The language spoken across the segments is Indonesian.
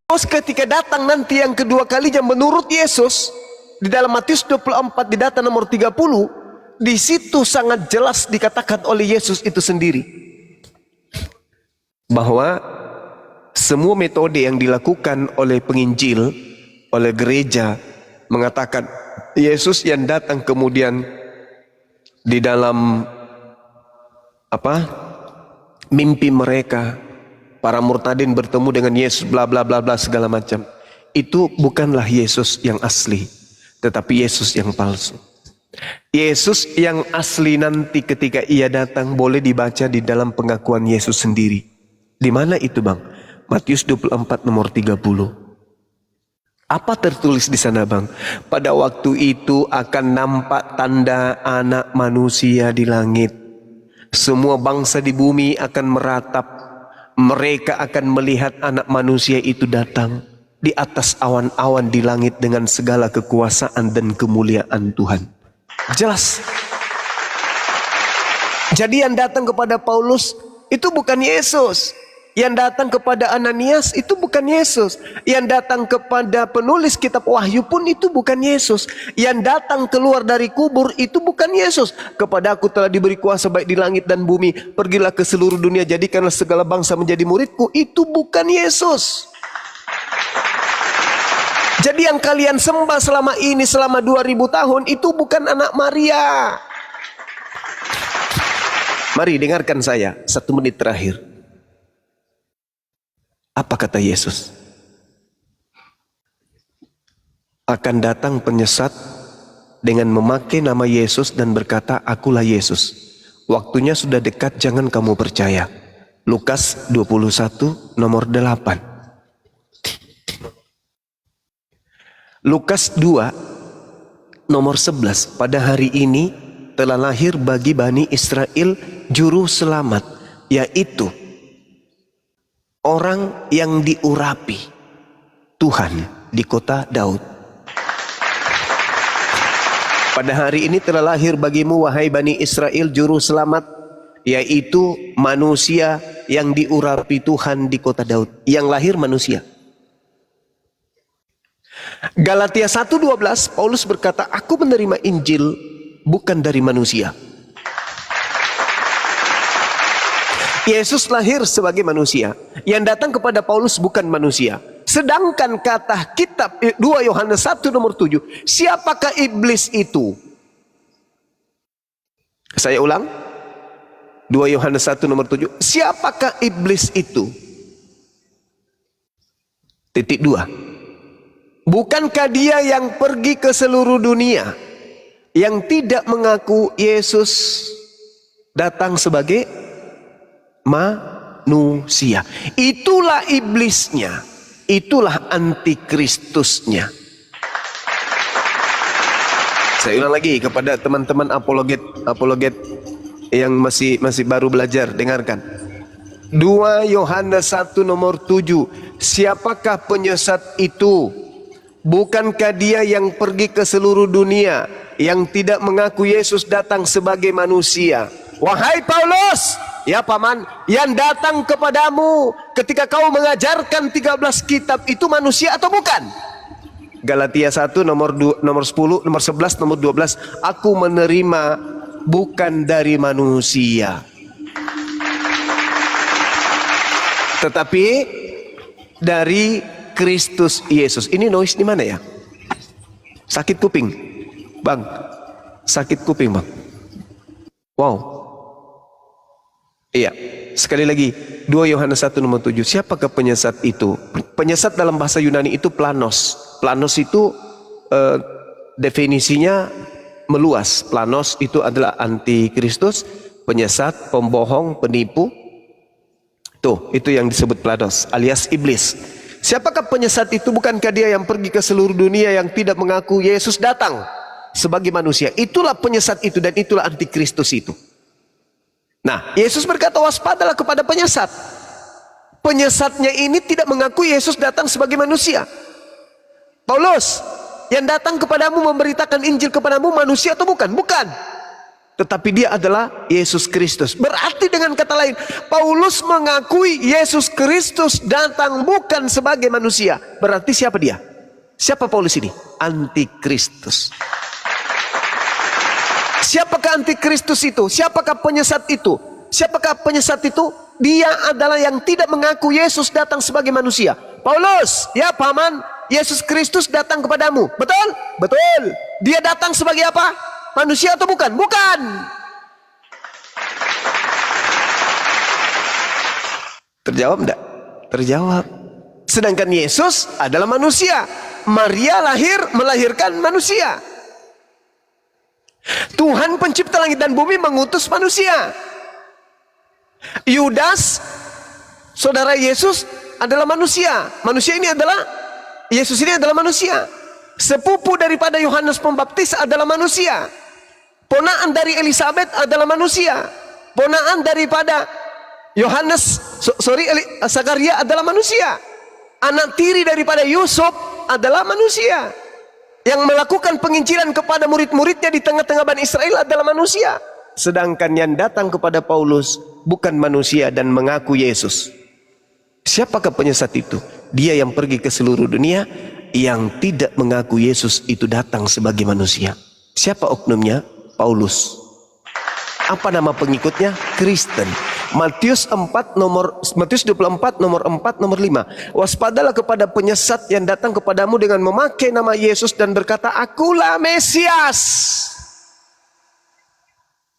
Terus ketika datang nanti yang kedua kalinya menurut Yesus, di dalam Matius 24 di data nomor 30, di situ sangat jelas dikatakan oleh Yesus itu sendiri bahwa semua metode yang dilakukan oleh penginjil, oleh gereja, mengatakan Yesus yang datang kemudian di dalam mimpi mereka, para murtadin bertemu dengan Yesus, bla bla bla bla segala macam. Itu bukanlah Yesus yang asli, tetapi Yesus yang palsu. Yesus yang asli nanti ketika ia datang boleh dibaca di dalam pengakuan Yesus sendiri. Di mana itu, Bang? Matius 24 nomor 30. Apa tertulis di sana, Bang? Pada waktu itu akan nampak tanda anak manusia di langit. Semua bangsa di bumi akan meratap. Mereka akan melihat anak manusia itu datang di atas awan-awan di langit dengan segala kekuasaan dan kemuliaan Tuhan. Jelas. Jadi yang datang kepada Paulus itu bukan Yesus. Yang datang kepada Ananias itu bukan Yesus. Yang datang kepada penulis kitab Wahyu pun itu bukan Yesus. Yang datang keluar dari kubur itu bukan Yesus. Kepada aku telah diberi kuasa baik di langit dan bumi. Pergilah ke seluruh dunia, jadikanlah segala bangsa menjadi muridku. Itu bukan Yesus. Jadi yang kalian sembah selama ini, selama 2000 tahun, itu bukan anak Maria. Mari dengarkan saya 1 menit terakhir. Apa kata Yesus? Akan datang penyesat dengan memakai nama Yesus dan berkata, akulah Yesus. Waktunya sudah dekat, jangan kamu percaya. Lukas 21 nomor 8. Lukas 2 nomor 11. Pada hari ini telah lahir bagi Bani Israel juru selamat, yaitu orang yang diurapi Tuhan di kota Daud. Pada hari ini telah lahir bagimu, wahai Bani Israel, juru selamat, yaitu manusia yang diurapi Tuhan di kota Daud. Yang lahir manusia. Galatia 1:12, Paulus berkata, aku menerima Injil bukan dari manusia. Yesus lahir sebagai manusia. Yang datang kepada Paulus bukan manusia. Sedangkan kata kitab 2 Yohanes 1 nomor 7, siapakah iblis itu? Saya ulang. 2 Yohanes 1 nomor 7, siapakah iblis itu? Titik 2. Bukankah dia yang pergi ke seluruh dunia, yang tidak mengaku Yesus datang sebagai manusia? Itulah iblisnya, itulah antikristusnya. Saya ulang lagi kepada teman-teman apologet yang masih baru belajar, dengarkan. 2 Yohanes 1 nomor 7, siapakah penyesat itu? Bukankah dia yang pergi ke seluruh dunia, yang tidak mengaku Yesus datang sebagai manusia? Wahai Paulus, ya paman, yang datang kepadamu ketika kau mengajarkan 13 kitab itu manusia atau bukan? Galatia 1 nomor 10, nomor 11, nomor 12, aku menerima bukan dari manusia, tetapi dari Kristus Yesus. Ini noise di mana ya? Sakit kuping, Bang. Sakit kuping, Bang. Wow. Iya. Sekali lagi, 2 Yohanes 1 nomor 7. Siapakah penyesat itu? Penyesat dalam bahasa Yunani itu planos. Planos itu definisinya meluas. Planos itu adalah antikristus, penyesat, pembohong, penipu. Tuh, itu yang disebut planos, alias iblis. Siapakah penyesat itu? Bukankah dia yang pergi ke seluruh dunia, yang tidak mengaku Yesus datang sebagai manusia? Itulah penyesat itu, dan itulah antikristus itu. Nah, Yesus berkata, waspadalah kepada penyesat. Penyesatnya ini tidak mengaku Yesus datang sebagai manusia. Paulus, yang datang kepadamu memberitakan Injil kepadamu manusia atau bukan? Bukan. tetapi dia adalah Yesus Kristus. Berarti dengan kata lain, Paulus mengakui Yesus Kristus datang bukan sebagai manusia. Berarti siapa dia? Siapa Paulus ini? Antikristus. Siapakah antikristus itu? Siapakah penyesat itu? Siapakah penyesat itu? Dia adalah yang tidak mengaku Yesus datang sebagai manusia. Paulus, ya paman, Yesus Kristus datang kepadamu. Betul? Betul. Dia datang sebagai apa? Manusia atau bukan? Bukan. Terjawab enggak? Terjawab. Sedangkan Yesus adalah manusia. Maria melahirkan manusia. Tuhan pencipta langit dan bumi mengutus manusia. Yudas, saudara Yesus, adalah manusia. Yesus ini adalah manusia. Sepupu daripada Yohanes Pembaptis adalah manusia. Ponaan dari Elizabeth adalah manusia. Ponaan daripada Zakaria adalah manusia. Anak tiri daripada Yusuf adalah manusia. Yang melakukan penginjilan kepada murid-muridnya di tengah-tengah Bani Israel adalah manusia. Sedangkan yang datang kepada Paulus bukan manusia dan mengaku Yesus. Siapakah penyesat itu? Dia yang pergi ke seluruh dunia, yang tidak mengaku Yesus itu datang sebagai manusia. Siapa oknumnya? Paulus. Apa nama pengikutnya? Kristen. Matius 24 nomor 4 nomor 5. Waspadalah kepada penyesat yang datang kepadamu dengan memakai nama Yesus dan berkata, "Akulah Mesias."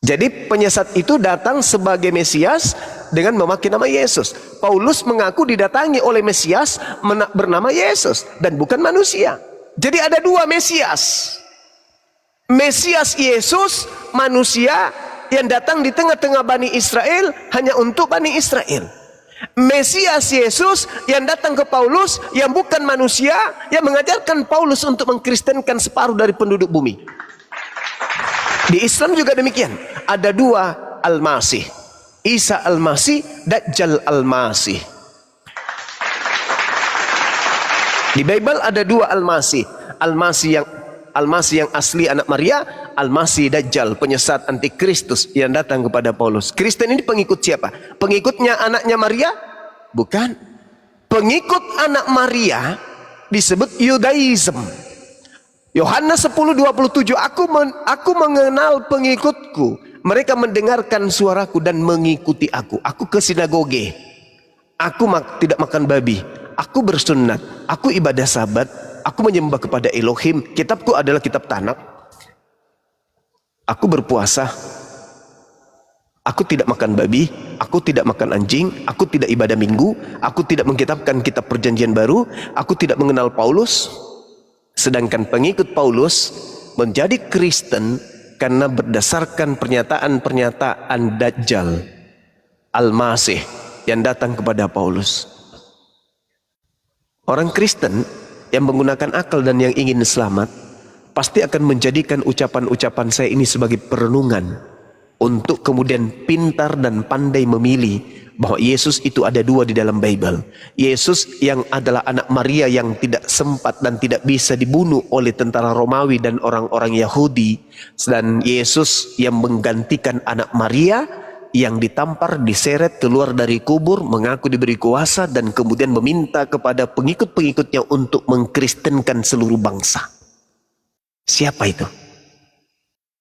Jadi penyesat itu datang sebagai Mesias dengan memakai nama Yesus. Paulus mengaku didatangi oleh Mesias bernama Yesus dan bukan manusia. Jadi ada dua Mesias. Mesias Yesus, manusia yang datang di tengah-tengah Bani Israel hanya untuk Bani Israel. Mesias Yesus yang datang ke Paulus yang bukan manusia, yang mengajarkan Paulus untuk mengkristenkan separuh dari penduduk bumi. Di Islam juga demikian. Ada dua Al-Masih. Isa Al-Masih, Dajjal Al-Masih. Di Bible ada dua Al-Masih. Al-Masih yang asli anak Maria, Al-Masih Dajjal, penyesat antikristus yang datang kepada Paulus. Kristen ini pengikut siapa? Pengikutnya anaknya Maria? Bukan. Pengikut anak Maria disebut Yudaism. Yohanes 10:27, aku mengenal pengikutku, mereka mendengarkan suaraku dan mengikuti aku. Aku ke sinagoge, aku tidak makan babi, aku bersunat, aku ibadah sabat, aku menyembah kepada Elohim, kitabku adalah kitab Tanakh, aku berpuasa, aku tidak makan babi, aku tidak makan anjing, aku tidak ibadah minggu, aku tidak mengkitabkan kitab perjanjian baru, aku tidak mengenal Paulus. Sedangkan pengikut Paulus menjadi Kristen karena berdasarkan pernyataan Dajjal Al-Masih yang datang kepada Paulus. Orang Kristen yang menggunakan akal dan yang ingin selamat pasti akan menjadikan ucapan-ucapan saya ini sebagai perenungan untuk kemudian pintar dan pandai memilih bahwa Yesus itu ada dua di dalam Bible. Yesus yang adalah anak Maria yang tidak sempat dan tidak bisa dibunuh oleh tentara Romawi dan orang-orang Yahudi, dan Yesus yang menggantikan anak Maria yang ditampar, diseret keluar dari kubur, mengaku diberi kuasa dan kemudian meminta kepada pengikut-pengikutnya untuk mengkristenkan seluruh bangsa. Siapa itu?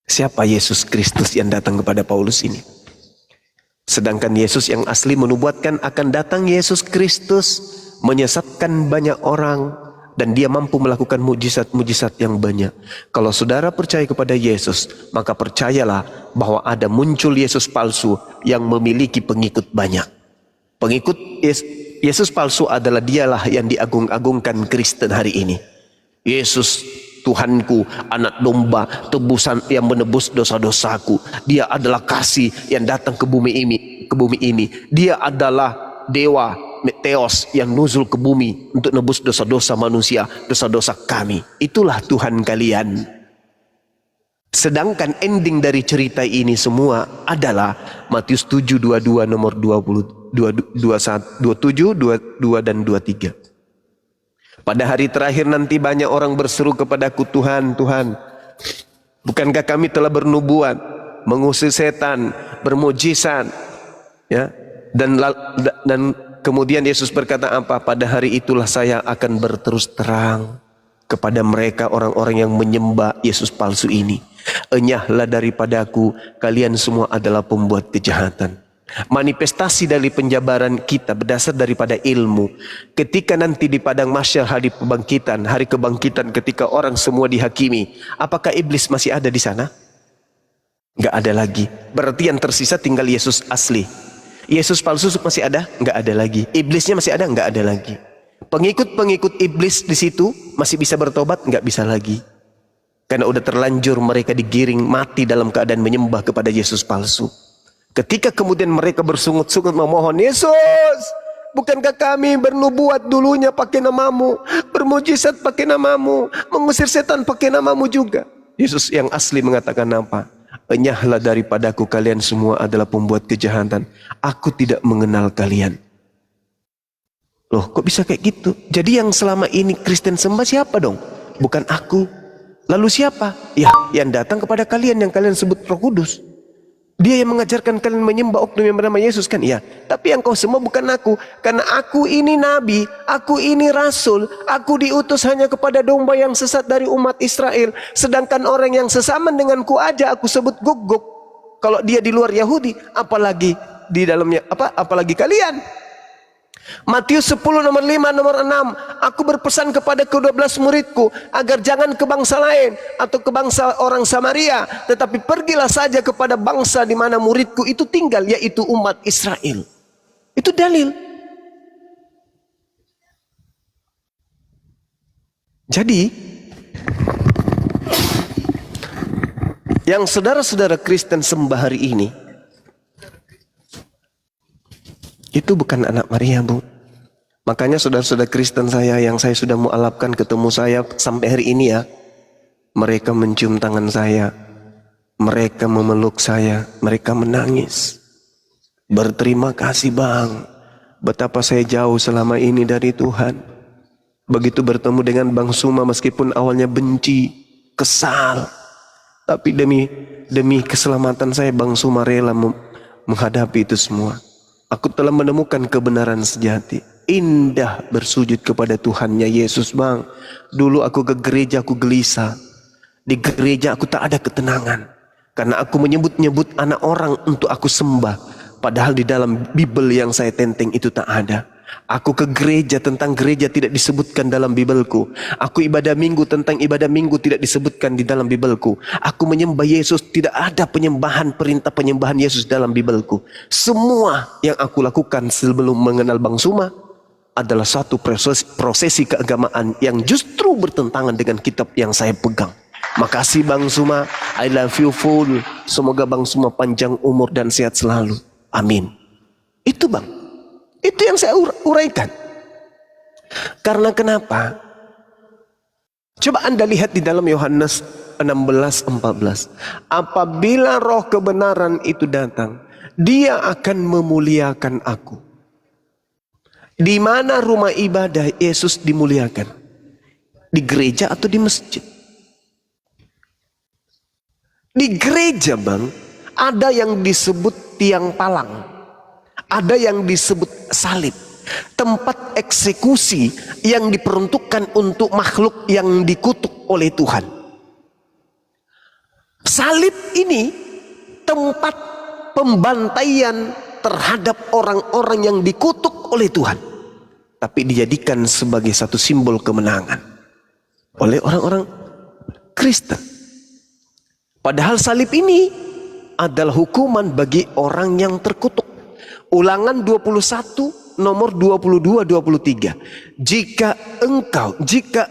Siapa Yesus Kristus yang datang kepada Paulus ini? Sedangkan Yesus yang asli menubuatkan akan datang Yesus Kristus menyesatkan banyak orang dan dia mampu melakukan mujizat-mujizat yang banyak. Kalau saudara percaya kepada Yesus, maka percayalah bahwa ada muncul Yesus palsu yang memiliki pengikut banyak. Pengikut Yesus palsu adalah dialah yang diagung-agungkan Kristen hari ini. Yesus Tuhanku, anak domba, tebusan yang menebus dosa-dosaku. Dia adalah kasih yang datang ke bumi ini. Dia adalah dewa Theos yang nuzul ke bumi untuk nebus dosa-dosa manusia, dosa-dosa kami. Itulah Tuhan kalian. Sedangkan ending dari cerita ini semua adalah Matius 7:22 nomor 20, 27, 22 dan 23. Pada hari terakhir nanti banyak orang berseru kepadaku, Tuhan, Tuhan, bukankah kami telah bernubuat mengusir setan, bermujizat, ya. Dan kemudian Yesus berkata apa? Pada hari itulah saya akan berterus terang kepada mereka orang-orang yang menyembah Yesus palsu ini. Enyahlah daripadaku, kalian semua adalah pembuat kejahatan. Manifestasi dari penjabaran kita berdasar daripada ilmu. Ketika nanti di padang mahsyar, hari kebangkitan ketika orang semua dihakimi, apakah iblis masih ada di sana? Enggak ada lagi. Berarti yang tersisa tinggal Yesus asli. Yesus palsu masih ada? Enggak ada lagi. Iblisnya masih ada? Enggak ada lagi. Pengikut-pengikut iblis di situ masih bisa bertobat? Enggak bisa lagi. Karena udah terlanjur mereka digiring mati dalam keadaan menyembah kepada Yesus palsu. Ketika kemudian mereka bersungut-sungut memohon, Yesus, bukankah kami bernubuat dulunya pakai namamu, bermujizat pakai namamu, mengusir setan pakai namamu juga? Yesus yang asli mengatakan apa? Enyahlah daripadaku, kalian semua adalah pembuat kejahatan. Aku tidak mengenal kalian. Loh, kok bisa kayak gitu? Jadi yang selama ini Kristen sembah siapa dong? Bukan aku. Lalu siapa? Ya, yang datang kepada kalian yang kalian sebut Roh Kudus. Dia yang mengajarkan kalian menyembah oknum yang bernama Yesus kan? Ya. Tapi yang kau sembah bukan aku. Karena aku ini nabi, aku ini rasul, aku diutus hanya kepada domba yang sesat dari umat Israel. Sedangkan orang yang sesaman denganku aja aku sebut guguk. Kalau dia di luar Yahudi, apalagi di dalamnya apalagi kalian. Matius 10 nomor 5 nomor 6, aku berpesan kepada ke-12 muridku agar jangan ke bangsa lain atau ke bangsa orang Samaria, tetapi pergilah saja kepada bangsa di mana muridku itu tinggal, yaitu umat Israel. Itu dalil. Jadi yang saudara-saudara Kristen sembah hari ini itu bukan anak Maria, Bu. Makanya saudara-saudara Kristen saya yang saya sudah mualafkan ketemu saya sampai hari ini ya, mereka mencium tangan saya, mereka memeluk saya, mereka menangis. Berterima kasih Bang, betapa saya jauh selama ini dari Tuhan. Begitu bertemu dengan Bang Suma, meskipun awalnya benci, kesal, tapi demi keselamatan saya Bang Suma rela menghadapi itu semua. Aku telah menemukan kebenaran sejati. Indah bersujud kepada Tuhannya Yesus, Bang. Dulu aku ke gereja, aku gelisah. Di gereja aku tak ada ketenangan. Karena aku menyebut-nyebut anak orang untuk aku sembah. Padahal di dalam Bible yang saya tenteng itu tak ada. Aku ke gereja, tentang gereja tidak disebutkan dalam Bibelku. Aku ibadah minggu, tentang ibadah minggu tidak disebutkan di dalam Bibelku. Aku menyembah Yesus, tidak ada perintah penyembahan Yesus dalam Bibelku. Semua yang aku lakukan sebelum mengenal Bang Suma adalah satu prosesi keagamaan yang justru bertentangan dengan kitab yang saya pegang. Makasih Bang Suma, I love you full. Semoga Bang Suma panjang umur dan sehat selalu. Amin. Itu Bang. Itu yang saya uraikan. Karena kenapa? Coba Anda lihat di dalam Yohanes 16:14. Apabila roh kebenaran itu datang, dia akan memuliakan aku. Di mana rumah ibadah Yesus dimuliakan? Di gereja atau di masjid? Di gereja Bang, ada yang disebut tiang palang. Ada yang disebut salib, tempat eksekusi yang diperuntukkan untuk makhluk yang dikutuk oleh Tuhan. Salib ini tempat pembantaian terhadap orang-orang yang dikutuk oleh Tuhan, tapi dijadikan sebagai satu simbol kemenangan oleh orang-orang Kristen. Padahal salib ini adalah hukuman bagi orang yang terkutuk. Ulangan 21 nomor 22-23. Jika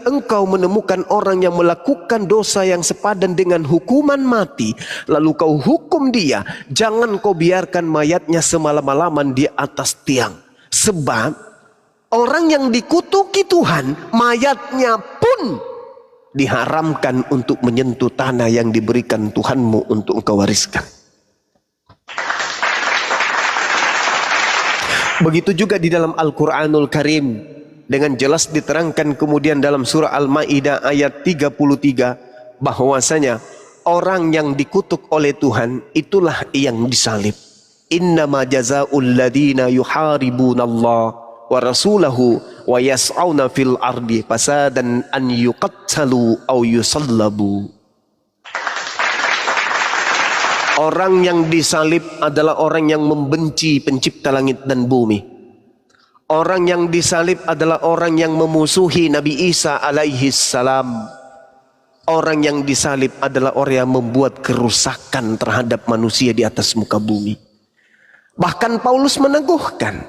engkau menemukan orang yang melakukan dosa yang sepadan dengan hukuman mati, lalu kau hukum dia, jangan kau biarkan mayatnya semalam-malaman di atas tiang. Sebab orang yang dikutuki Tuhan, mayatnya pun diharamkan untuk menyentuh tanah yang diberikan Tuhanmu untuk engkau wariskan. Begitu juga di dalam Al-Quranul Karim, dengan jelas diterangkan kemudian dalam surah Al-Ma'idah ayat 33 bahwasanya orang yang dikutuk oleh Tuhan itulah yang disalib. Innama jazaa'ul ladina yuharibunallah wa rasulahu wa yas'auna fil ardi fasadan an yuqattalu aw yusallabu. Orang yang disalib adalah orang yang membenci pencipta langit dan bumi. Orang yang disalib adalah orang yang memusuhi Nabi Isa alaihi salam. Orang yang disalib adalah orang yang membuat kerusakan terhadap manusia di atas muka bumi. Bahkan Paulus meneguhkan,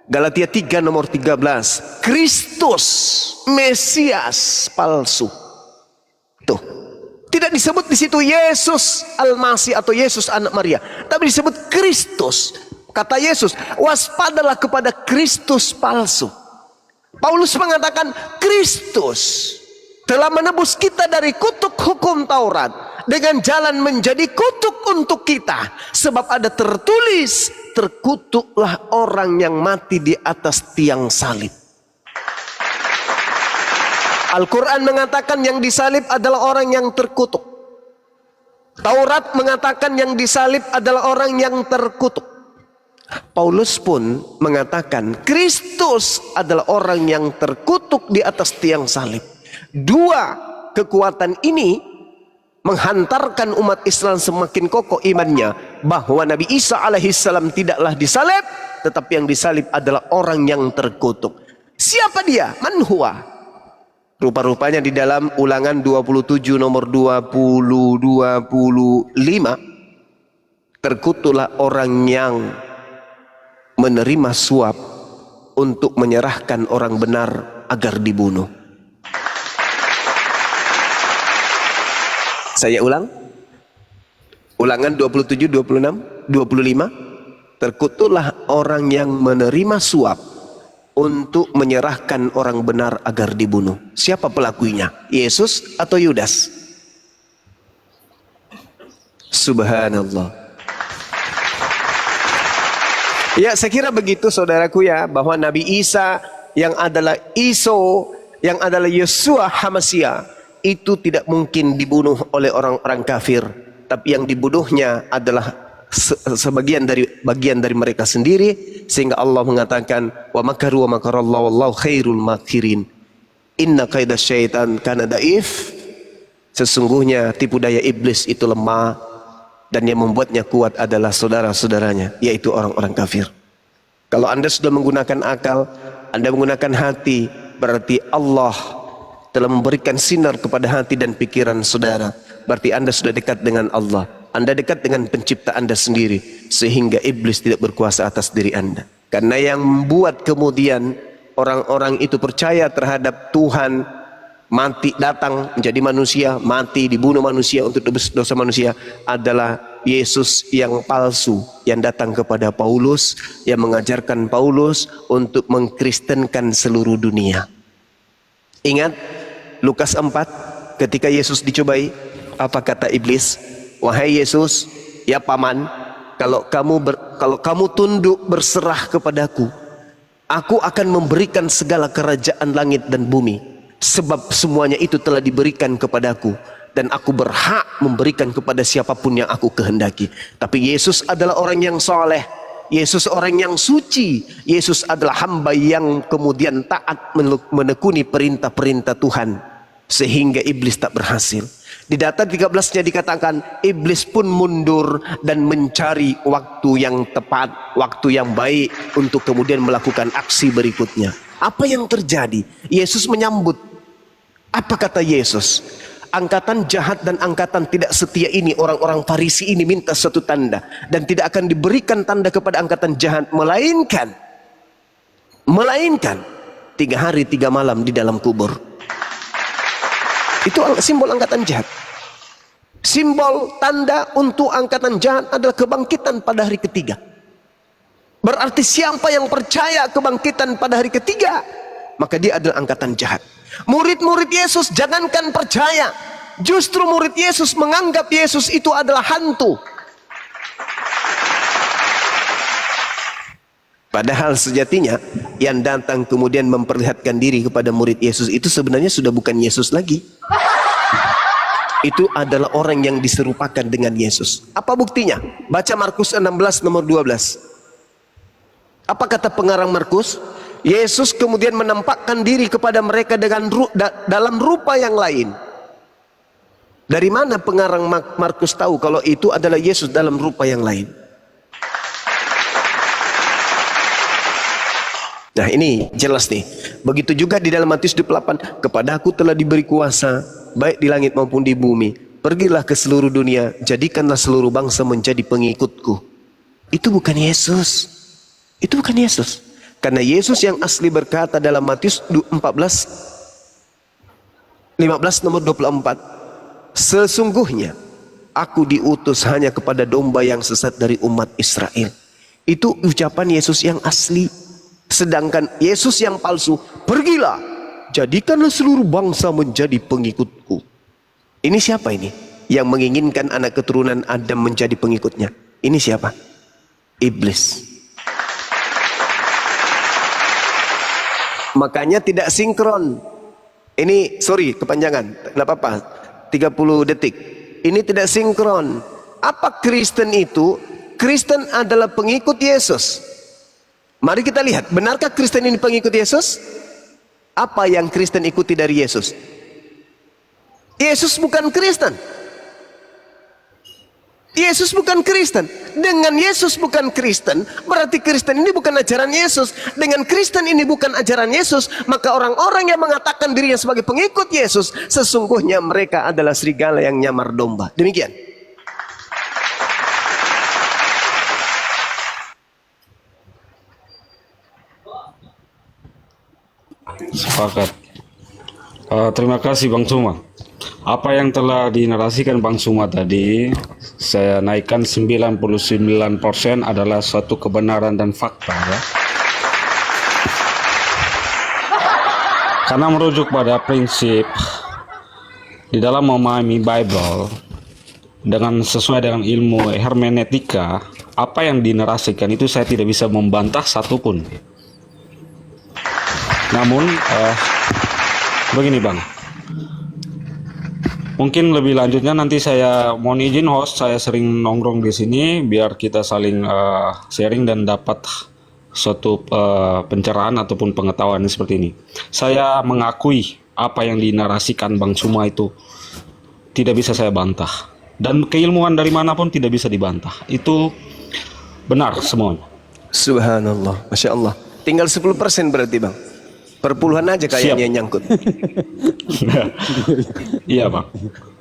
Galatia 3 nomor 13, Kristus Mesias palsu. Tuh, tidak disebut di situ Yesus Al-Masih atau Yesus anak Maria, tapi disebut Kristus. Kata Yesus, waspadalah kepada Kristus palsu. Paulus mengatakan Kristus telah menebus kita dari kutuk hukum Taurat dengan jalan menjadi kutuk untuk kita. Sebab ada tertulis, terkutuklah orang yang mati di atas tiang salib. Al-Quran mengatakan yang disalib adalah orang yang terkutuk. Taurat mengatakan yang disalib adalah orang yang terkutuk. Paulus pun mengatakan Kristus adalah orang yang terkutuk di atas tiang salib. Dua kekuatan ini menghantarkan umat Islam semakin kokoh imannya bahwa Nabi Isa alaihissalam tidaklah disalib, tetapi yang disalib adalah orang yang terkutuk. Siapa dia? Man huwa? Rupa-rupanya di dalam Ulangan 27 nomor 20-25, terkutuklah orang yang menerima suap untuk menyerahkan orang benar agar dibunuh. Saya ulang. Ulangan 27, 26, 25. Terkutuklah orang yang menerima suap untuk menyerahkan orang benar agar dibunuh. Siapa pelakunya? Yesus atau Yudas? Subhanallah. Ya, saya kira begitu saudaraku ya, bahwa Nabi Isa yang adalah Iso, yang adalah Yesua Hamasia, itu tidak mungkin dibunuh oleh orang-orang kafir, tapi yang dibunuhnya adalah bagian dari mereka sendiri, sehingga Allah mengatakan wa makaru wa makarallahu wallahu khairul makirin. Inna kaidah syaitan kana daif. Sesungguhnya tipu daya iblis itu lemah, dan yang membuatnya kuat adalah saudara-saudaranya, yaitu orang-orang kafir. Kalau Anda sudah menggunakan akal, Anda menggunakan hati, berarti Allah telah memberikan sinar kepada hati dan pikiran saudara. Berarti Anda sudah dekat dengan Allah. Anda dekat dengan pencipta Anda sendiri, sehingga iblis tidak berkuasa atas diri Anda. Karena yang membuat kemudian orang-orang itu percaya terhadap Tuhan, mati datang menjadi manusia, mati dibunuh manusia untuk dosa manusia, adalah Yesus yang palsu yang datang kepada Paulus, yang mengajarkan Paulus untuk mengkristenkan seluruh dunia. Ingat Lukas 4 ketika Yesus dicobai, apa kata iblis? Wahai Yesus, ya paman, kalau kamu tunduk berserah kepadaku, aku akan memberikan segala kerajaan langit dan bumi. Sebab semuanya itu telah diberikan kepadaku, dan aku berhak memberikan kepada siapapun yang aku kehendaki. Tapi Yesus adalah orang yang soleh, Yesus orang yang suci, Yesus adalah hamba yang kemudian taat menekuni perintah-perintah Tuhan, sehingga iblis tak berhasil. Di data 13-nya dikatakan iblis pun mundur dan mencari waktu yang tepat, waktu yang baik untuk kemudian melakukan aksi berikutnya. Apa yang terjadi? Yesus menyambut. Apa kata Yesus? Angkatan jahat dan angkatan tidak setia ini, orang-orang Farisi ini minta satu tanda, dan tidak akan diberikan tanda kepada angkatan jahat, melainkan 3 hari 3 malam di dalam kubur. Itu simbol angkatan jahat. Simbol tanda untuk angkatan jahat adalah kebangkitan pada hari ketiga. Berarti siapa yang percaya kebangkitan pada hari ketiga, maka dia adalah angkatan jahat. Murid-murid Yesus jangankan percaya, justru murid Yesus menganggap Yesus itu adalah hantu. Padahal sejatinya yang datang kemudian memperlihatkan diri kepada murid Yesus itu sebenarnya sudah bukan Yesus lagi. itu adalah orang yang diserupakan dengan Yesus. Apa buktinya? Baca Markus 16 nomor 12. Apa kata pengarang Markus? Yesus kemudian menampakkan diri kepada mereka dengan dalam rupa yang lain. Dari mana pengarang Markus tahu kalau itu adalah Yesus dalam rupa yang lain? Nah ini jelas nih. Begitu juga di dalam Matius 28. Kepadaku telah diberi kuasa baik di langit maupun di bumi. Pergilah ke seluruh dunia, jadikanlah seluruh bangsa menjadi pengikutku. Itu bukan Yesus. Itu bukan Yesus. Karena Yesus yang asli berkata dalam Matius 15 nomor 24. Sesungguhnya aku diutus hanya kepada domba yang sesat dari umat Israel. Itu ucapan Yesus yang asli. Sedangkan Yesus yang palsu, pergilah, jadikanlah seluruh bangsa menjadi pengikutku. Ini siapa ini? Yang menginginkan anak keturunan Adam menjadi pengikutnya. Ini siapa? Iblis. Makanya tidak sinkron. Ini, sorry, kepanjangan. Tidak apa-apa. 30 detik. Ini tidak sinkron. Apa Kristen itu? Kristen adalah pengikut Yesus. Mari kita lihat, benarkah Kristen ini pengikut Yesus? Apa yang Kristen ikuti dari Yesus? Yesus bukan Kristen. Yesus bukan Kristen. Dengan Yesus bukan Kristen, berarti Kristen ini bukan ajaran Yesus. Dengan Kristen ini bukan ajaran Yesus, maka orang-orang yang mengatakan dirinya sebagai pengikut Yesus, sesungguhnya mereka adalah serigala yang nyamar domba. Demikian. Sepakat. Terima kasih Bang Suma. Apa yang telah dinarasikan Bang Suma tadi, saya naikkan 99% adalah suatu kebenaran dan fakta ya. Karena merujuk pada prinsip di dalam memahami Bible dengan sesuai dengan ilmu hermeneutika, apa yang dinarasikan itu saya tidak bisa membantah satupun. Namun begini Bang, mungkin lebih lanjutnya nanti saya mohon izin host, saya sering nongkrong di sini biar kita saling sharing dan dapat suatu pencerahan ataupun pengetahuan seperti ini. Saya mengakui apa yang dinarasikan Bang Suma itu tidak bisa saya bantah, dan keilmuan dari manapun tidak bisa dibantah. Itu benar semuanya. Subhanallah, Masya Allah. Tinggal 10% berarti Bang. Perpuluhan aja kayaknya yang nyangkut. Iya Bang.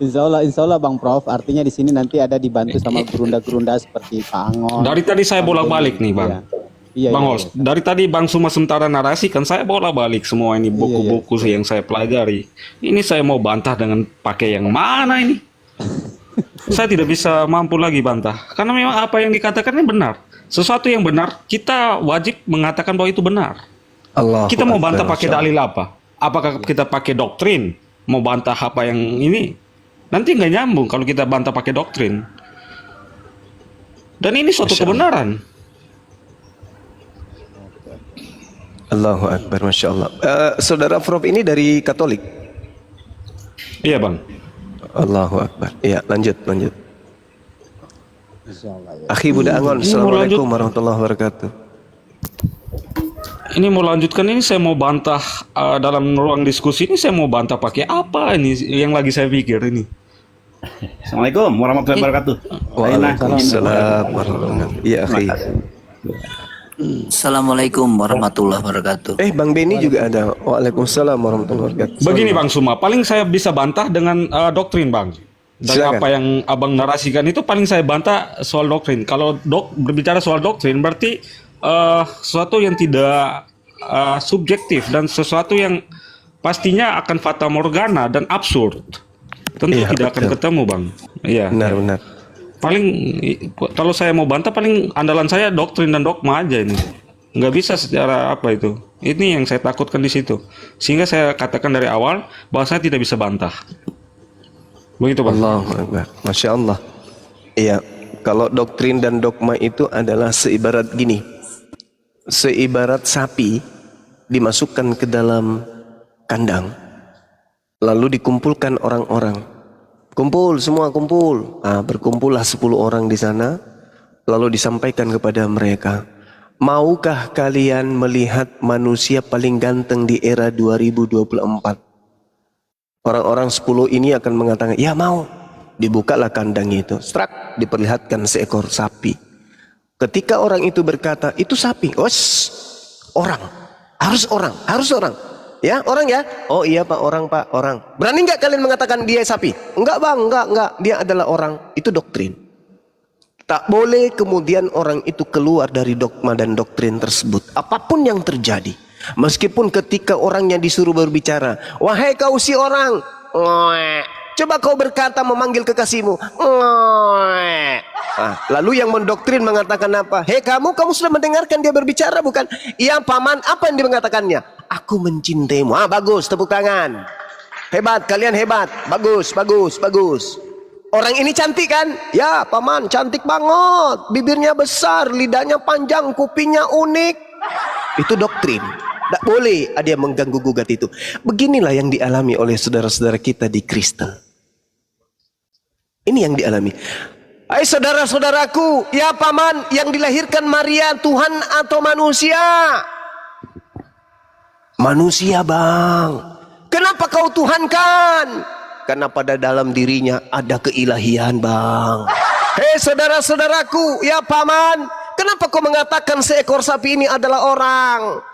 Insya Allah Bang Prof. Artinya di sini nanti ada dibantu sama gerunda-gerunda seperti Pak Angon. Dari tadi saya bolak-balik nih Bang. Iya, Bang iya, Host, dari tadi Bang Suma sementara narasi kan saya bolak-balik semua ini buku-buku yang saya pelajari. Ini saya mau bantah dengan pakai yang mana ini? Saya tidak bisa mampu lagi bantah. Karena memang apa yang dikatakan ini benar. Sesuatu yang benar, kita wajib mengatakan bahwa itu benar. Kita mau bantah pakai dalil apa? Apakah kita pakai doktrin? Mau bantah apa yang ini? Nanti nggak nyambung kalau kita bantah pakai doktrin. Dan ini suatu kebenaran. Allahu Akbar, Masya Allah. Saudara Prof ini dari Katolik? Iya Bang. Allahu Akbar. Iya, lanjut. Ya. Akhi Buddha Angon, Assalamualaikum warahmatullahi wabarakatuh. Ini mau lanjutkan, ini saya mau bantah dalam ruang diskusi ini, saya mau bantah pakai apa ini yang lagi saya pikir ini. Assalamualaikum warahmatullahi wabarakatuh. Waalaikumsalam warahmatullahi wabarakatuh. Iya akhi. Assalamualaikum warahmatullahi wabarakatuh. Bang Beni juga ada. Waalaikumsalam warahmatullahi wabarakatuh. Begini Bang Suma, paling saya bisa bantah dengan doktrin Bang. Dari Silakan. apa yang Abang narasikan itu paling saya bantah soal doktrin. Kalau berbicara soal doktrin berarti sesuatu yang tidak subjektif dan sesuatu yang pastinya akan fata morgana dan absurd. Tentu tidak akan ketemu Bang. Iya. Benar. Paling kalau saya mau bantah paling andalan saya doktrin dan dogma aja ini. Nggak bisa secara apa itu. Ini yang saya takutkan di situ. Sehingga saya katakan dari awal bahwa saya tidak bisa bantah. Begitu Bang. Allahu Akbar. Masya Allah. Iya. Kalau doktrin dan dogma itu adalah seibarat gini. Seibarat sapi dimasukkan ke dalam kandang. Lalu dikumpulkan orang-orang. Kumpul, semua kumpul. Berkumpullah 10 orang di sana. Lalu disampaikan kepada mereka, maukah kalian melihat manusia paling ganteng di era 2024? Orang-orang 10 ini akan mengatakan, ya mau. Dibukalah kandang itu. Strak, diperlihatkan seekor sapi. Ketika orang itu berkata, itu sapi. Orang. Harus orang. Ya, orang ya? Oh iya Pak, orang. Berani nggak kalian mengatakan dia sapi? Enggak Bang, enggak. Dia adalah orang. Itu doktrin. Tak boleh kemudian orang itu keluar dari dogma dan doktrin tersebut. Apapun yang terjadi. Meskipun ketika orangnya disuruh berbicara. Wahai kau si orang. Coba kau berkata memanggil kekasihmu. Lalu yang mendoktrin mengatakan apa? Hei kamu sudah mendengarkan dia berbicara bukan? Iya paman, apa yang dia mengatakannya? Aku mencintaimu. Bagus, tepuk tangan. Hebat, kalian hebat. Bagus. Orang ini cantik kan? Ya paman, cantik banget. Bibirnya besar, lidahnya panjang, kupingnya unik. Itu doktrin. Tidak boleh ada yang mengganggu gugat itu. Beginilah yang dialami oleh saudara-saudara kita di Kristen. Ini yang dialami. Hai saudara-saudaraku, ya paman, yang dilahirkan Maria Tuhan atau manusia? Manusia bang. Kenapa kau Tuhankan? Karena pada dalam dirinya ada keilahian bang. Hei saudara-saudaraku, ya paman, kenapa kau mengatakan seekor sapi ini adalah orang?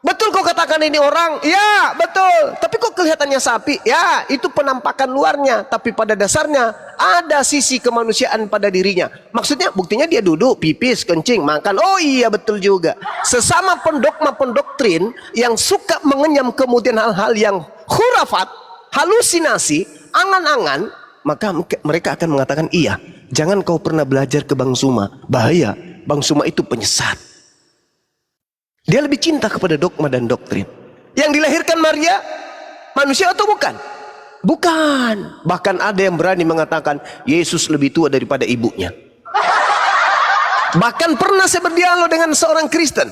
Betul kau katakan ini orang? Ya betul. Tapi kok kelihatannya sapi? Ya itu penampakan luarnya. Tapi pada dasarnya ada sisi kemanusiaan pada dirinya. Maksudnya buktinya dia duduk, pipis, kencing, makan. Oh iya betul juga. Sesama pendoktrin yang suka mengenyam kemudian hal-hal yang khurafat, halusinasi, angan-angan, maka mereka akan mengatakan iya. Jangan kau pernah belajar ke Bang Suma. Bahaya. Bang Suma itu penyesat. Dia lebih cinta kepada dogma dan doktrin. Yang dilahirkan Maria, manusia atau bukan? Bukan. Bahkan ada yang berani mengatakan Yesus lebih tua daripada ibunya. Bahkan pernah saya berdialog dengan seorang Kristen.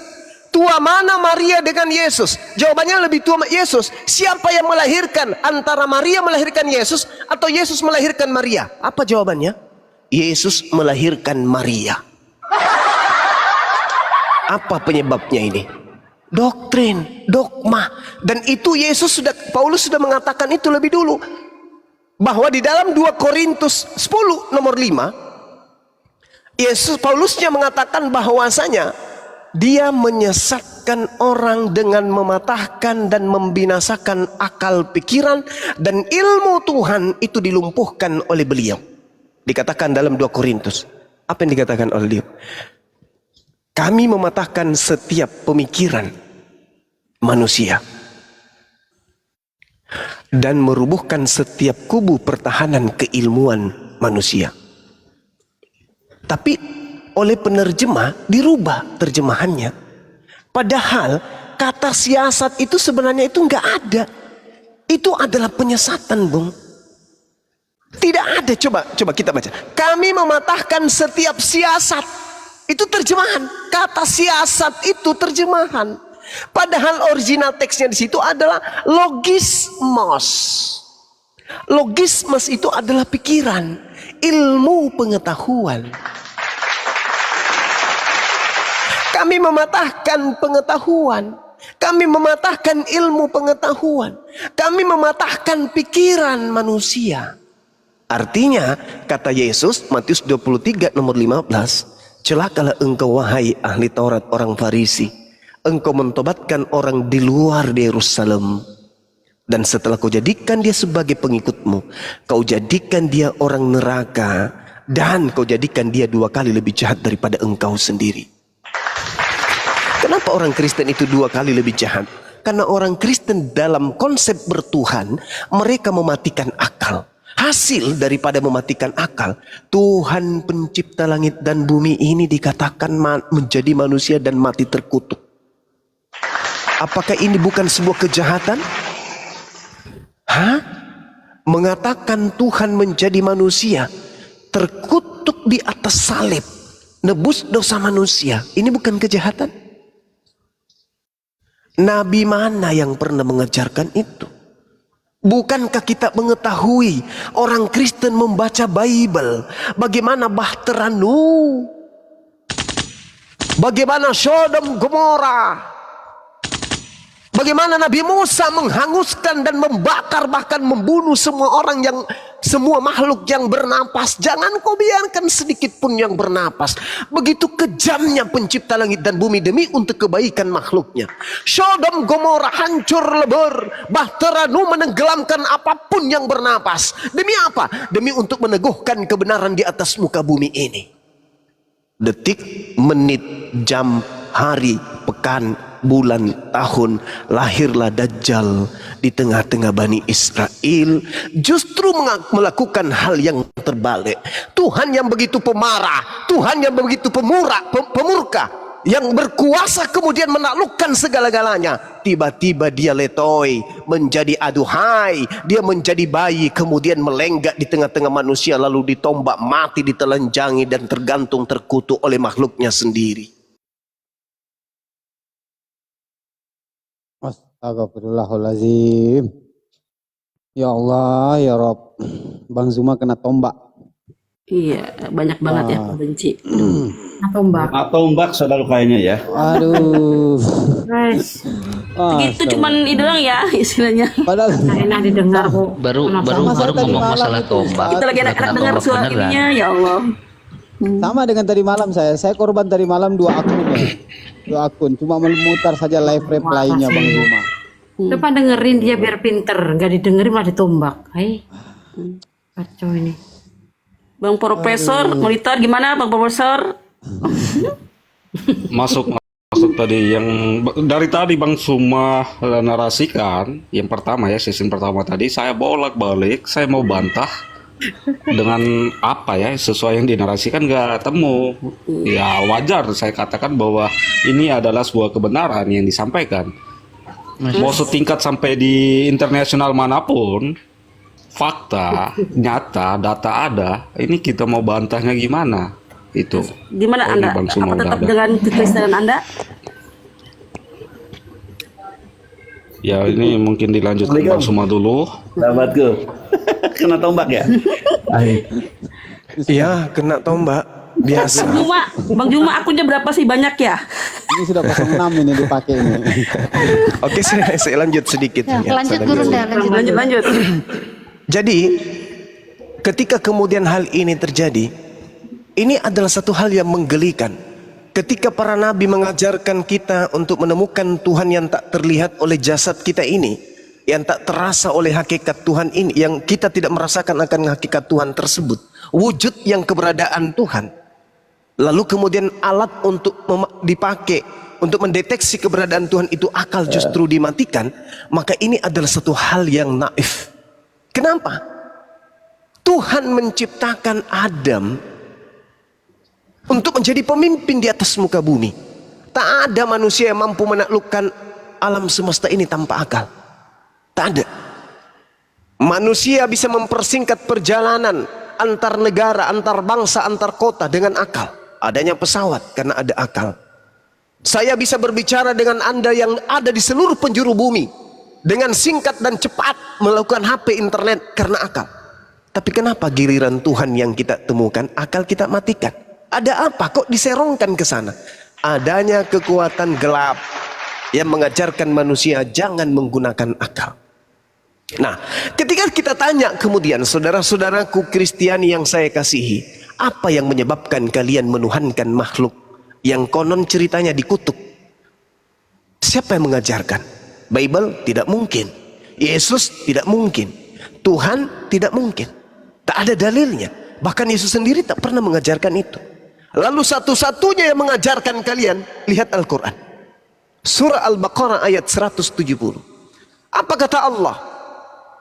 Tua mana Maria dengan Yesus? Jawabannya lebih tua Yesus. Siapa yang melahirkan? Antara Maria melahirkan Yesus atau Yesus melahirkan Maria? Apa jawabannya? Yesus melahirkan Maria. Apa penyebabnya ini? Doktrin, dogma. Dan itu Paulus sudah mengatakan itu lebih dulu. Bahwa di dalam 2 Korintus 10 nomor 5, Paulusnya mengatakan bahwasanya dia menyesatkan orang dengan mematahkan dan membinasakan akal pikiran, dan ilmu Tuhan itu dilumpuhkan oleh beliau. Dikatakan dalam 2 Korintus. Apa yang dikatakan oleh dia? Kami mematahkan setiap pemikiran manusia dan merubuhkan setiap kubu pertahanan keilmuan manusia. Tapi oleh penerjemah dirubah terjemahannya. Padahal kata siasat itu sebenarnya itu nggak ada. Itu adalah penyesatan, Bung. Tidak ada. Coba kita baca. Kami mematahkan setiap siasat. Itu terjemahan. Kata siasat itu terjemahan. Padahal original teksnya di situ adalah logismos. Logismos itu adalah pikiran, ilmu pengetahuan. Kami mematahkan pengetahuan. Kami mematahkan ilmu pengetahuan. Kami mematahkan pikiran manusia. Artinya kata Yesus Matius 23 nomor 15, celakalah engkau wahai ahli Taurat orang Farisi, engkau mentobatkan orang di luar Yerusalem, dan setelah kau jadikan dia sebagai pengikutmu, kau jadikan dia orang neraka, dan kau jadikan dia 2 kali lebih jahat daripada engkau sendiri. Kenapa orang Kristen itu 2 kali lebih jahat? Karena orang Kristen dalam konsep bertuhan, mereka mematikan akal. Hasil daripada mematikan akal, Tuhan pencipta langit dan bumi ini dikatakan menjadi manusia dan mati terkutuk. Apakah ini bukan sebuah kejahatan? Mengatakan Tuhan menjadi manusia, terkutuk di atas salib, nebus dosa manusia. Ini bukan kejahatan? Nabi mana yang pernah mengajarkan itu? Bukankah kita mengetahui orang Kristen membaca Bible, bagaimana Bahtera Nuh, bagaimana Sodom Gomora, bagaimana Nabi Musa menghanguskan dan membakar, bahkan membunuh semua makhluk yang bernapas. Jangan kau biarkan sedikit pun yang bernapas. Begitu kejamnya pencipta langit dan bumi demi untuk kebaikan makhluknya. Sodom Gomora hancur lebur, Bahtera Nuh menenggelamkan apapun yang bernapas. Demi apa? Demi untuk meneguhkan kebenaran di atas muka bumi ini. Detik, menit, jam, hari, pekan, bulan, tahun, lahirlah Dajjal di tengah-tengah Bani Israel, justru melakukan hal yang terbalik. Tuhan yang begitu pemarah, Tuhan yang begitu pemurka, yang berkuasa kemudian menaklukkan segala-galanya, tiba-tiba dia letoy, menjadi aduhai, dia menjadi bayi, kemudian melenggak di tengah-tengah manusia, lalu ditombak, mati, ditelanjangi, dan tergantung terkutuk oleh makhluknya sendiri. Astagfirullahaladzim. Ya Allah, ya Rob. Bang Zuma kena tombak. Iya, banyak banget ya pembenci. Tombak. Tombak saudara kayaknya ya. Aduh. Guys. Gitu cuman itu doang ya istilahnya. Padahal Enak didengar kok. Baru ngomong masalah tombak. Kita lagi enak-enak dengar suara ininya, ya Allah. sama dengan tadi malam saya korban tadi malam 2 akun ya. 2 akun, cuma memutar saja live reply-nya Bang Zuma. Depan dengerin dia biar pinter, nggak didengerin malah ditombak. Hai. Kacau ini. Bang Profesor, monitor gimana Bang Profesor? Masuk tadi yang dari tadi Bang Zuma narasikan yang pertama ya, season pertama tadi saya bolak-balik, saya mau bantah dengan apa ya, sesuai yang dinarasikan nggak temu. Ya wajar saya katakan bahwa ini adalah sebuah kebenaran yang disampaikan. Mau setingkat sampai di internasional manapun, fakta, nyata, data ada, ini kita mau bantahnya gimana? Itu. Gimana Oh, Anda? Bang Zuma Apa tetap udah ada. dengan kekristenan Anda? Ya ini mungkin dilanjutkan Bang Zuma dulu. Sahabatku. Kena tombak ya? Iya, kena tombak biasa. Bang Juma akunnya berapa sih, banyak ya? Ini sudah 06 ini dipakai ini. Oke, saya lanjut sedikit. Ya, Ya, lanjut saya Guru, lanjut. lanjut. Lanjut. Jadi, ketika kemudian hal ini terjadi, ini adalah satu hal yang menggelikan. Ketika para nabi mengajarkan kita untuk menemukan Tuhan yang tak terlihat oleh jasad kita ini, yang tak terasa oleh hakikat Tuhan ini, yang kita tidak merasakan akan hakikat Tuhan tersebut, wujud yang keberadaan Tuhan. Lalu kemudian alat untuk dipakai untuk mendeteksi keberadaan Tuhan itu akal justru dimatikan, maka ini adalah satu hal yang naif. Kenapa? Tuhan menciptakan Adam untuk menjadi pemimpin di atas muka bumi. Tak ada manusia yang mampu menaklukkan alam semesta ini tanpa akal. Tak ada. Manusia bisa mempersingkat perjalanan antar negara, antar bangsa, antar kota dengan akal. Adanya pesawat karena ada akal. Saya bisa berbicara dengan Anda yang ada di seluruh penjuru bumi dengan singkat dan cepat melakukan HP internet karena akal. Tapi kenapa giliran Tuhan yang kita temukan, akal kita matikan? Ada apa kok diserongkan ke sana? Adanya kekuatan gelap yang mengajarkan manusia jangan menggunakan akal. Nah, ketika kita tanya kemudian saudara-saudaraku Kristiani yang saya kasihi, apa yang menyebabkan kalian menuhankan makhluk yang konon ceritanya dikutuk? Siapa yang mengajarkan? Bible tidak mungkin. Yesus tidak mungkin. Tuhan tidak mungkin. Tak ada dalilnya. Bahkan Yesus sendiri tak pernah mengajarkan itu. Lalu satu-satunya yang mengajarkan kalian, lihat Al-Quran. Surah Al-Baqarah ayat 170. Apa kata Allah?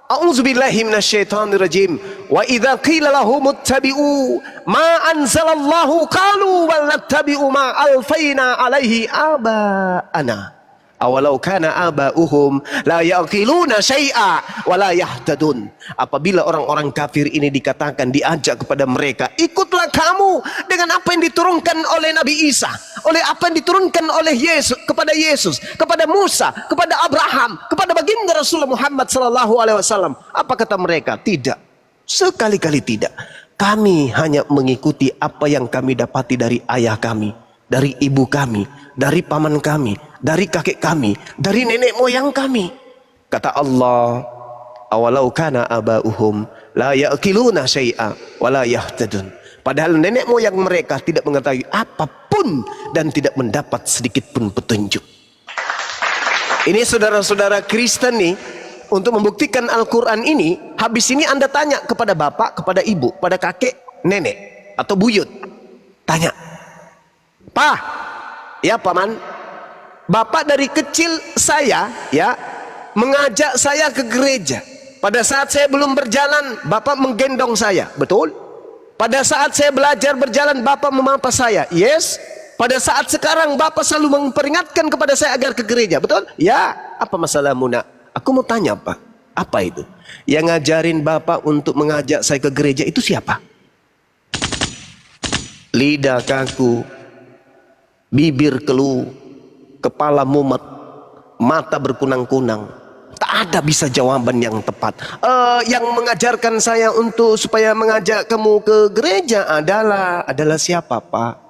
A'udzubillahi minasyaitonirrajim. Wa idza qila lahum ittabi'u ma anzalallahu qalu bal nattabi'u ma alfaina alaihi aba'ana. Awalau kana aba'uhum la yaqiluna syai'a wa la yahtadun. Apabila orang-orang kafir ini dikatakan, diajak kepada mereka, ikutlah kamu dengan apa yang diturunkan oleh Nabi Isa, oleh apa yang diturunkan oleh Yesus, kepada Musa, kepada Abraham, kepada baginda Rasulullah Muhammad sallallahu alaihi wasallam. Apa kata mereka? Tidak. Sekali-kali tidak. Kami hanya mengikuti apa yang kami dapati dari ayah kami, dari ibu kami, dari paman kami, dari kakek kami, dari nenek moyang kami. Kata Allah, awalau kana aba'uhum la ya'qiluna syai'a wa la yahtadun. Padahal nenek moyang mereka tidak mengetahui apapun dan tidak mendapat sedikit pun petunjuk. Ini saudara-saudara Kristen nih, untuk membuktikan Al-Quran ini, habis ini Anda tanya kepada bapak, kepada ibu, pada kakek, nenek, atau buyut. Tanya, "Pak, ya paman, bapak dari kecil saya ya mengajak saya ke gereja. Pada saat saya belum berjalan, bapak menggendong saya, betul? Pada saat saya belajar berjalan, bapak memapa saya, yes. Pada saat sekarang, bapak selalu memperingatkan kepada saya agar ke gereja, betul? Ya. Apa masalahmu nak? Aku mau tanya Pak, apa itu? Yang ngajarin bapak untuk mengajak saya ke gereja itu siapa? Lidah kaku, bibir keluh, kepala mumet, mata berkunang-kunang. Tak ada bisa jawaban yang tepat. Yang mengajarkan saya untuk supaya mengajak kamu ke gereja adalah siapa Pak?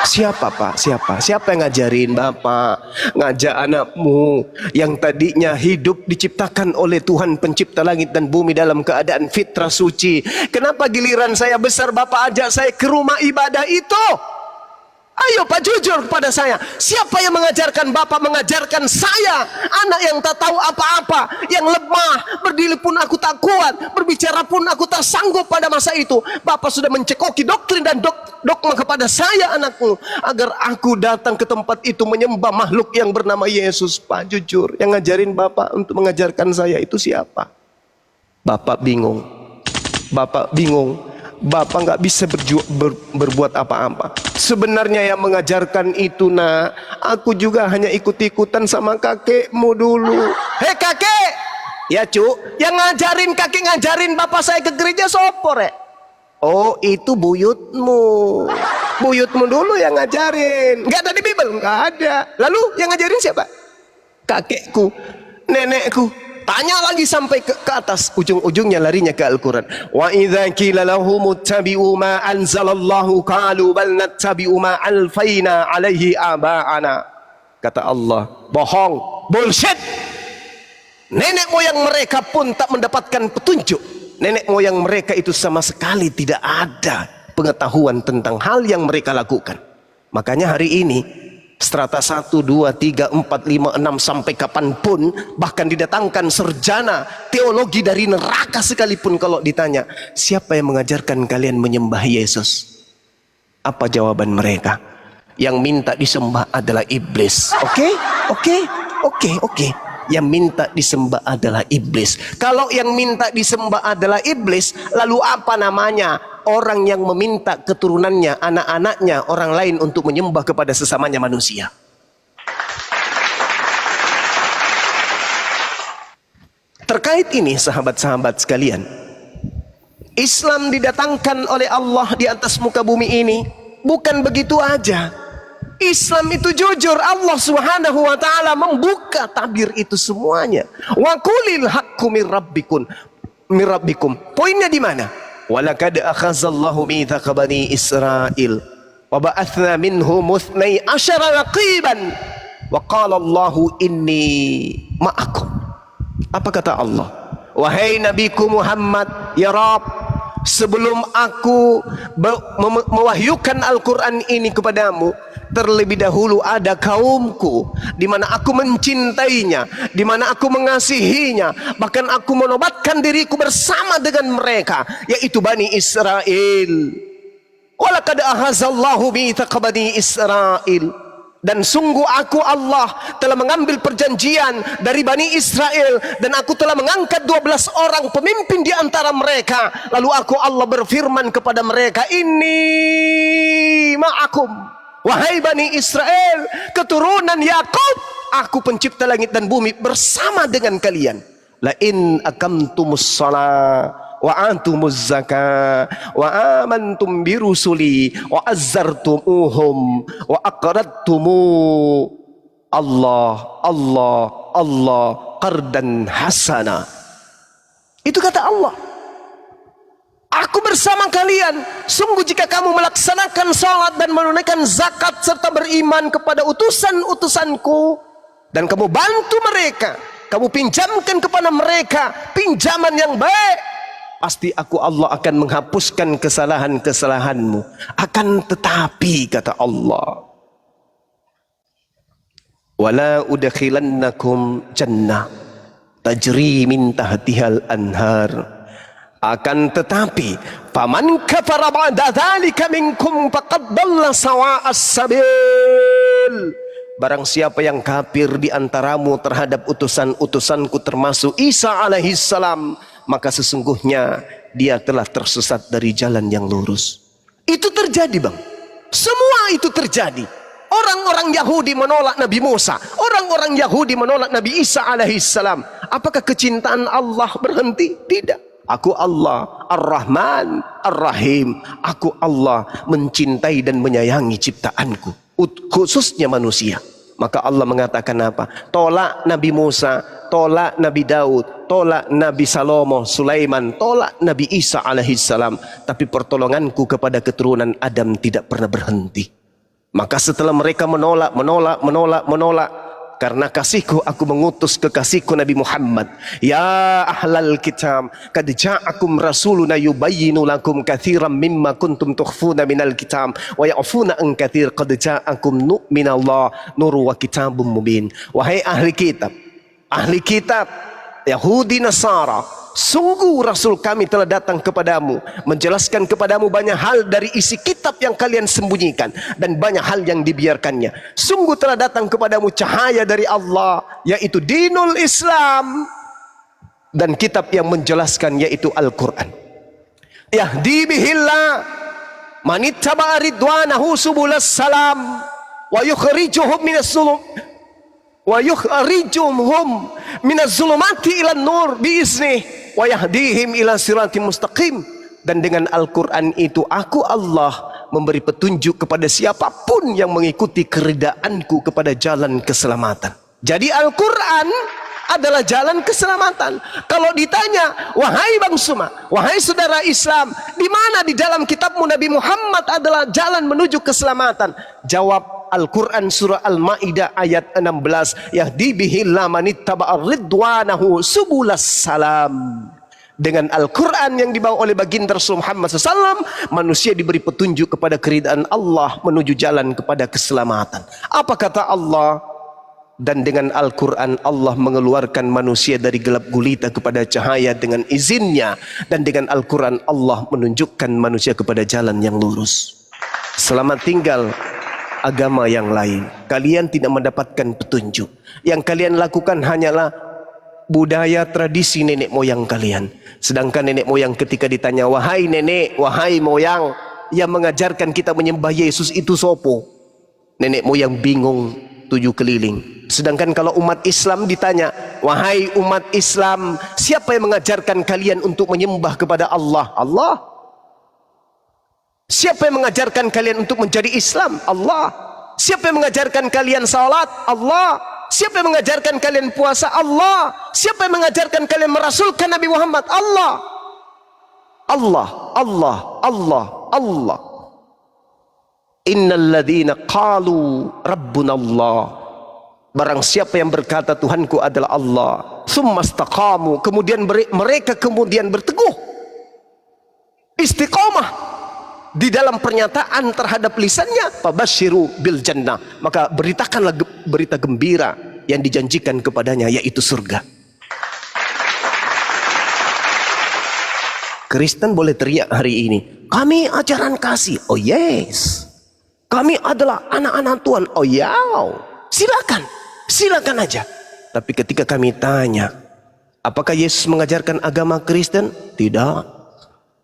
Siapa Pak? Siapa yang ngajarin Bapak ngajak anakmu yang tadinya hidup diciptakan oleh Tuhan pencipta langit dan bumi dalam keadaan fitrah suci? Kenapa giliran saya besar Bapak ajak saya ke rumah ibadah itu? Ayo Pak, jujur kepada saya. Siapa yang mengajarkan Bapak mengajarkan saya, anak yang tak tahu apa-apa, yang lemah, berdiri pun aku tak kuat, berbicara pun aku tak sanggup pada masa itu. Bapak sudah mencekoki doktrin dan dogma kepada saya, anakku, agar aku datang ke tempat itu menyembah makhluk yang bernama Yesus. Pak, jujur, yang ngajarin Bapak untuk mengajarkan saya itu siapa? Bapak bingung. Bapak nggak bisa berbuat apa-apa. Sebenarnya yang mengajarkan itu nak, aku juga hanya ikut-ikutan sama kakekmu dulu. Hei kakek, ya cu, yang ngajarin bapak saya ke gereja sopor ya? Oh itu buyutmu dulu yang ngajarin. Nggak ada di Bible, nggak ada. Lalu yang ngajarin siapa? Kakekku, nenekku. Tanya lagi sampai ke atas, ujung-ujungnya larinya ke Al-Quran. Wa idza qila lahum ittabi'u ma anzalallahu qalu bal nattabi'u ma alfaina alaihi aba'ana. Kata Allah, bohong, bullshit. Nenek moyang mereka pun tak mendapatkan petunjuk. Nenek moyang mereka itu sama sekali tidak ada pengetahuan tentang hal yang mereka lakukan. Makanya hari ini strata 1, 2, 3, 4, 5, 6 sampai kapanpun, bahkan didatangkan sarjana teologi dari neraka sekalipun, kalau ditanya siapa yang mengajarkan kalian menyembah Yesus, apa jawaban mereka? Yang minta disembah adalah iblis. Oke. Yang minta disembah adalah iblis. Kalau yang minta disembah adalah iblis, lalu apa namanya orang yang meminta keturunannya, anak-anaknya, orang lain untuk menyembah kepada sesamanya manusia? Terkait ini sahabat-sahabat sekalian, Islam didatangkan oleh Allah di atas muka bumi ini bukan begitu aja. Islam itu jujur. Allah Subhanahu wa taala membuka tabir itu semuanya. Wa qulil haqqu mir rabbikum. Poinnya di mana? Walaqad akhazallahu mitsaqa bani Israil wa ba'atsna minhum 12 naqiban wa qala Allahu inni ma'akum. Apa kata Allah? Wahai nabiku Muhammad, ya Rabb, sebelum aku mewahyukan Al-Quran ini kepadamu, terlebih dahulu ada kaumku di mana aku mencintainya, di mana aku mengasihinya, bahkan aku menobatkan diriku bersama dengan mereka, yaitu Bani Israel. Walaqad akhazallahu mitsaqa bani Israel. Dan sungguh aku Allah telah mengambil perjanjian dari Bani Israel, dan aku telah mengangkat 12 orang pemimpin di antara mereka. Lalu aku Allah berfirman kepada mereka, inni ma'akum. Wahai Bani Israel, keturunan Yakub, aku pencipta langit dan bumi bersama dengan kalian. La in akamtumus shalah wa antumuz zakah wa amantum bi rusuli wa azzartumuhum wa aqradtumu Allah qardan hasana. Itu kata Allah. Aku bersama kalian. Sungguh jika kamu melaksanakan salat dan menunaikan zakat serta beriman kepada utusan-utusanku dan kamu bantu mereka, kamu pinjamkan kepada mereka pinjaman yang baik, pasti aku Allah akan menghapuskan kesalahan-kesalahanmu. Akan tetapi kata Allah, wala udkhilannakum jannah tajri min tahtihal anhar. Akan tetapi faman kafara ba'da dzalika minkum faqad dhalla sawa'as sabil. Barang siapa yang kafir di antaramu terhadap utusan-utusanku termasuk Isa alaihi salam, maka sesungguhnya dia telah tersesat dari jalan yang lurus. Itu terjadi, Bang. Semua itu terjadi. Orang-orang Yahudi menolak Nabi Musa, orang-orang Yahudi menolak Nabi Isa alaihi salam. Apakah kecintaan Allah berhenti? Tidak. Aku Allah Ar-Rahman Ar-Rahim. Aku Allah mencintai dan menyayangi ciptaanku, khususnya manusia. Maka Allah mengatakan apa? Tolak Nabi Musa, tolak Nabi Daud, tolak Nabi Salomo, Sulaiman, tolak Nabi Isa alaihi salam, tapi pertolonganku kepada keturunan Adam tidak pernah berhenti. Maka setelah mereka menolak, karena kasihku aku mengutus kekasihku Nabi Muhammad. Ya ahlal kitab, qad ja'akum rasuluna yubayyinu lakum katsiran mimma kuntum tukhfuna minal kitab wa ya'funa an katsir qad ja'akum minallah nuru wa kitabum mubin. Wahai ahli kitab, Yahudi Nasara, sungguh Rasul kami telah datang kepadamu, menjelaskan kepadamu banyak hal dari isi kitab yang kalian sembunyikan dan banyak hal yang dibiarkannya. Sungguh telah datang kepadamu cahaya dari Allah, yaitu dinul Islam, dan kitab yang menjelaskan, yaitu Al-Quran. Yahdi bihillah manittaba'a ridwanahu subulas salam wa yukhrijuhum minas sulum wa yukhrijuhum minaz zulumati ilan nur biizni wa yahdihim ila siratim mustaqim. Dan dengan Al-Quran itu aku Allah memberi petunjuk kepada siapapun yang mengikuti keridaanku kepada jalan keselamatan. Jadi Al-Quran adalah jalan keselamatan. Kalau ditanya, wahai Bang Suma, wahai saudara Islam, di mana di dalam kitabmu Nabi Muhammad adalah jalan menuju keselamatan? Jawab Al-Quran surah Al-Ma'idah ayat 16, yahdi bihillah manittaba'a ridwanahu subulas salam. Dengan Al-Quran yang dibawa oleh baginda Rasul Muhammad SAW, manusia diberi petunjuk kepada keridaan Allah menuju jalan kepada keselamatan. Apa kata Allah? Dan dengan Al-Quran Allah mengeluarkan manusia dari gelap gulita kepada cahaya dengan izinnya. Dan dengan Al-Quran Allah menunjukkan manusia kepada jalan yang lurus. Selamat tinggal agama yang lain. Kalian tidak mendapatkan petunjuk. Yang kalian lakukan hanyalah budaya tradisi nenek moyang kalian. Sedangkan nenek moyang ketika ditanya, wahai nenek, wahai moyang, yang mengajarkan kita menyembah Yesus itu sopo? Nenek moyang bingung 7 keliling. Sedangkan kalau umat Islam ditanya, wahai umat Islam, siapa yang mengajarkan kalian untuk menyembah kepada Allah? Allah. Siapa yang mengajarkan kalian untuk menjadi Islam? Allah. Siapa yang mengajarkan kalian salat? Allah. Siapa yang mengajarkan kalian puasa? Allah. Siapa yang mengajarkan kalian merasulkan Nabi Muhammad? Allah. Allah, Allah, Allah, Allah. Innal ladzina qalu rabbuna Allah. Barang siapa yang berkata Tuhanku adalah Allah, summa istaqamu, kemudian mereka kemudian berteguh, istiqamah di dalam pernyataan terhadap lisannya, fabasyiru bil jannah, maka beritakanlah berita gembira yang dijanjikan kepadanya, yaitu surga. Kristen boleh teriak hari ini, kami ajaran kasih. Oh yes. Kami adalah anak-anak Tuhan. Oh ya. Silakan. Silakan aja. Tapi ketika kami tanya, apakah Yesus mengajarkan agama Kristen? Tidak.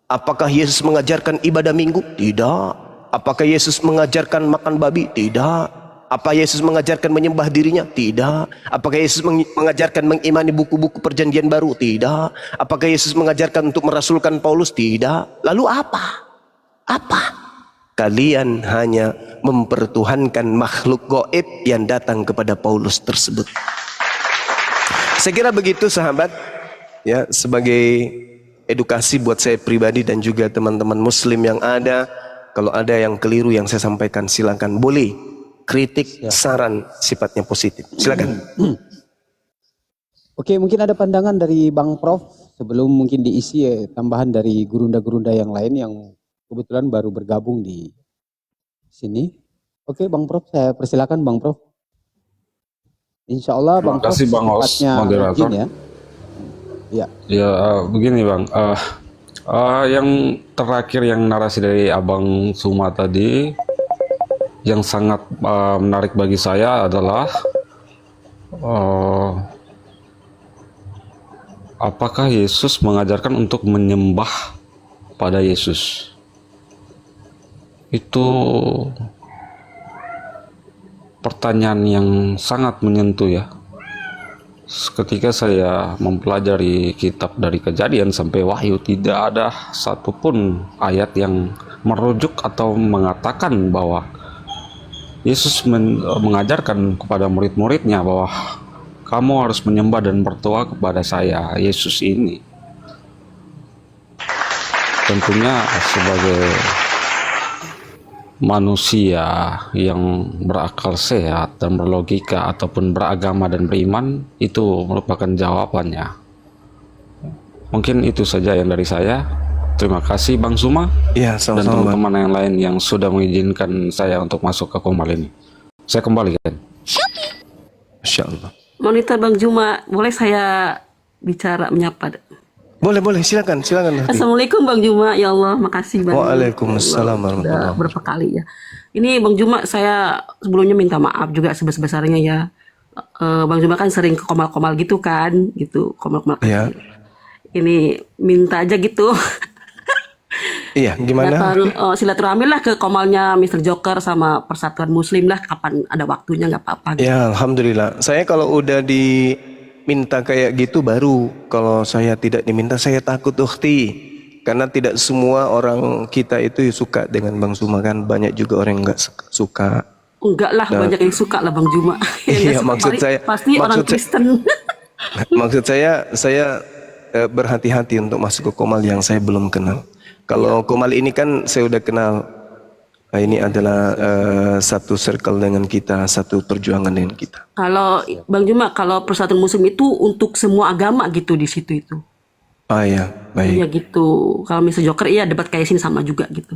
Apakah Yesus mengajarkan ibadah minggu? Tidak. Apakah Yesus mengajarkan makan babi? Tidak. Apa Yesus mengajarkan menyembah dirinya? Tidak. Apakah Yesus mengajarkan mengimani buku-buku perjanjian baru? Tidak. Apakah Yesus mengajarkan untuk merasulkan Paulus? Tidak. Lalu apa? Apa? Kalian hanya mempertuhankan makhluk gaib yang datang kepada Paulus tersebut. Saya kira begitu sahabat, ya, sebagai edukasi buat saya pribadi dan juga teman-teman muslim yang ada. Kalau ada yang keliru yang saya sampaikan, silakan, boleh kritik, saran sifatnya positif, silakan. Oke, mungkin ada pandangan dari Bang Prof sebelum mungkin diisi tambahan dari gurunda-gurunda yang lain yang kebetulan baru bergabung di sini. Oke, Bang Prof, saya persilakan Bang Prof. Insya Allah Bang Prof Terima kasih Bang Os, sifatnya moderator. izin ya. Ya. Ya, begini Bang, yang terakhir yang narasi dari Abang Suma tadi, yang sangat menarik bagi saya adalah apakah Yesus mengajarkan untuk menyembah pada Yesus? Itu pertanyaan yang sangat menyentuh ya. Ketika saya mempelajari kitab dari Kejadian sampai Wahyu, tidak ada satupun ayat yang merujuk atau mengatakan bahwa Yesus mengajarkan kepada murid-muridnya bahwa kamu harus menyembah dan berdoa kepada saya, Yesus ini. Tentunya sebagai manusia yang berakal sehat dan berlogika ataupun beragama dan beriman, itu merupakan jawabannya. Mungkin itu saja yang dari saya. Terima kasih Bang Suma Ya, dan sama-sama. teman-teman yang lain yang sudah mengizinkan saya untuk masuk ke Komal ini. Saya kembalikan. Masya Allah. Monitor Bang Juma, boleh saya bicara menyapa? Boleh, silakan. Assalamualaikum Bang Juma, ya Allah, makasih banyak. Waalaikumsalam warahmatullahi Udah berapa kali ya. Ini Bang Juma, saya sebelumnya minta maaf juga sebesar-besarnya ya. Bang Juma kan sering ke komal-komal gitu kan, gitu, komal-komal. Ya. Ini minta aja gitu. Iya, gimana? Datang silaturahmi lah ke komalnya Mr. Joker sama Persatuan Muslim lah, kapan ada waktunya, nggak apa-apa. Gitu. Ya, alhamdulillah. Saya kalau udah diminta kayak gitu baru. Kalau saya tidak diminta, saya takut ukhti. Karena tidak semua orang kita itu suka dengan Bang Suma kan. Banyak juga orang yang nggak suka. Enggak lah, banyak yang suka lah Bang Juma. Iya, Yang maksud suka saya, pasti orang Kristen. Maksud saya berhati-hati untuk masuk ke komal yang saya belum kenal. Kalau komal ini kan saya udah kenal. Nah, ini adalah satu circle dengan kita, satu perjuangan dengan kita. Kalau Bang Juma, kalau Persatuan Muslim itu untuk semua agama gitu di situ itu. Ah ya, baik. Iya gitu. Kalau Mr. Joker iya debat kayak sini sama juga gitu.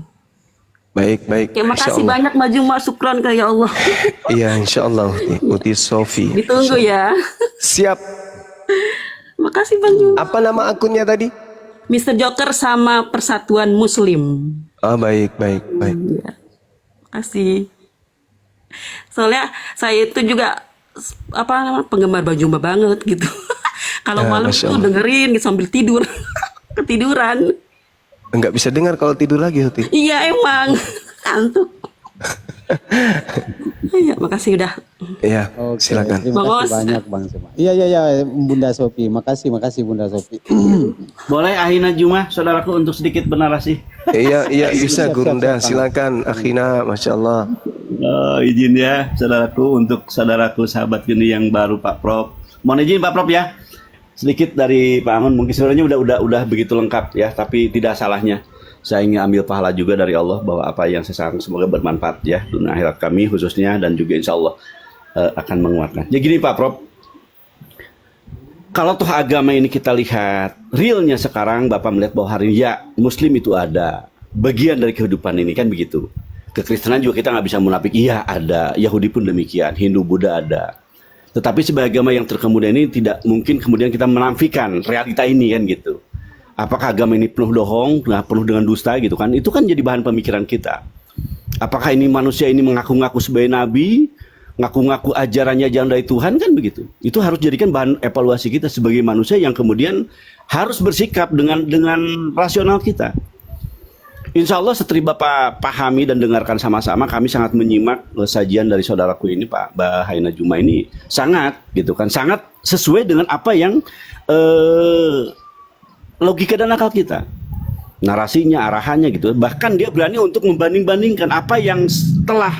Baik. Terima Insya kasih Allah. banyak Mbak Juma, syukran ke ya Allah. Iya, insya Allah. Uti Sofi. Ditunggu ya. Siap. Makasih Bang Juma. Apa nama akunnya tadi? Mr. Joker sama Persatuan Muslim. Ah, baik. Iya. Makasih. Soalnya saya itu juga penggemar Bang Juma banget gitu. Kalau Ya, malam Masya tuh Allah. dengerin gitu sambil tidur. Ketiduran. Enggak bisa dengar kalau tidur lagi, Uti. Iya emang. Kantuk. Iya, makasih udah. Iya, Oke, silakan. terima Bang kasih Os. banyak Bang Suma. Iya Bunda Sofi. Makasih Bunda Sofi. Boleh Ahina Juma, saudaraku, untuk sedikit bernarasi. Iya, bisa Siap, Gurunda. siap. Silakan, Akhina, Masya Allah. Izin ya, saudaraku, untuk saudaraku sahabat geni yang baru Pak Prof. Mohon izin Pak Prof ya. Sedikit dari Pak Angon, mungkin sebenarnya udah begitu lengkap ya, tapi tidak salahnya saya ingin ambil pahala juga dari Allah bahwa apa yang saya sampaikan semoga bermanfaat ya dunia akhirat kami khususnya, dan juga insya Allah akan menguatkan. Ya gini Pak Prof, kalau toh agama ini kita lihat realnya sekarang, Bapak melihat bahwa hari ini ya Muslim itu ada bagian dari kehidupan ini kan begitu. Kekristenan juga kita nggak bisa munafik, iya ada. Yahudi pun demikian, Hindu, Buddha ada. Tetapi sebagai agama yang terkemudian ini tidak mungkin kemudian kita menafikan realita ini kan gitu. Apakah agama ini penuh bohong, penuh dengan dusta gitu kan? Itu kan jadi bahan pemikiran kita. Apakah ini manusia ini mengaku-ngaku sebagai nabi, ngaku-ngaku ajarannya jalan dari Tuhan kan begitu? Itu harus jadikan bahan evaluasi kita sebagai manusia yang kemudian harus bersikap dengan rasional kita. Insya Allah setelah Bapak pahami dan dengarkan sama-sama, kami sangat menyimak sajian dari saudaraku ini, Pak Bahaina Juma ini sangat gitu kan, sangat sesuai dengan apa yang logika dan akal kita, narasinya, arahannya gitu. Bahkan dia berani untuk membanding-bandingkan apa yang telah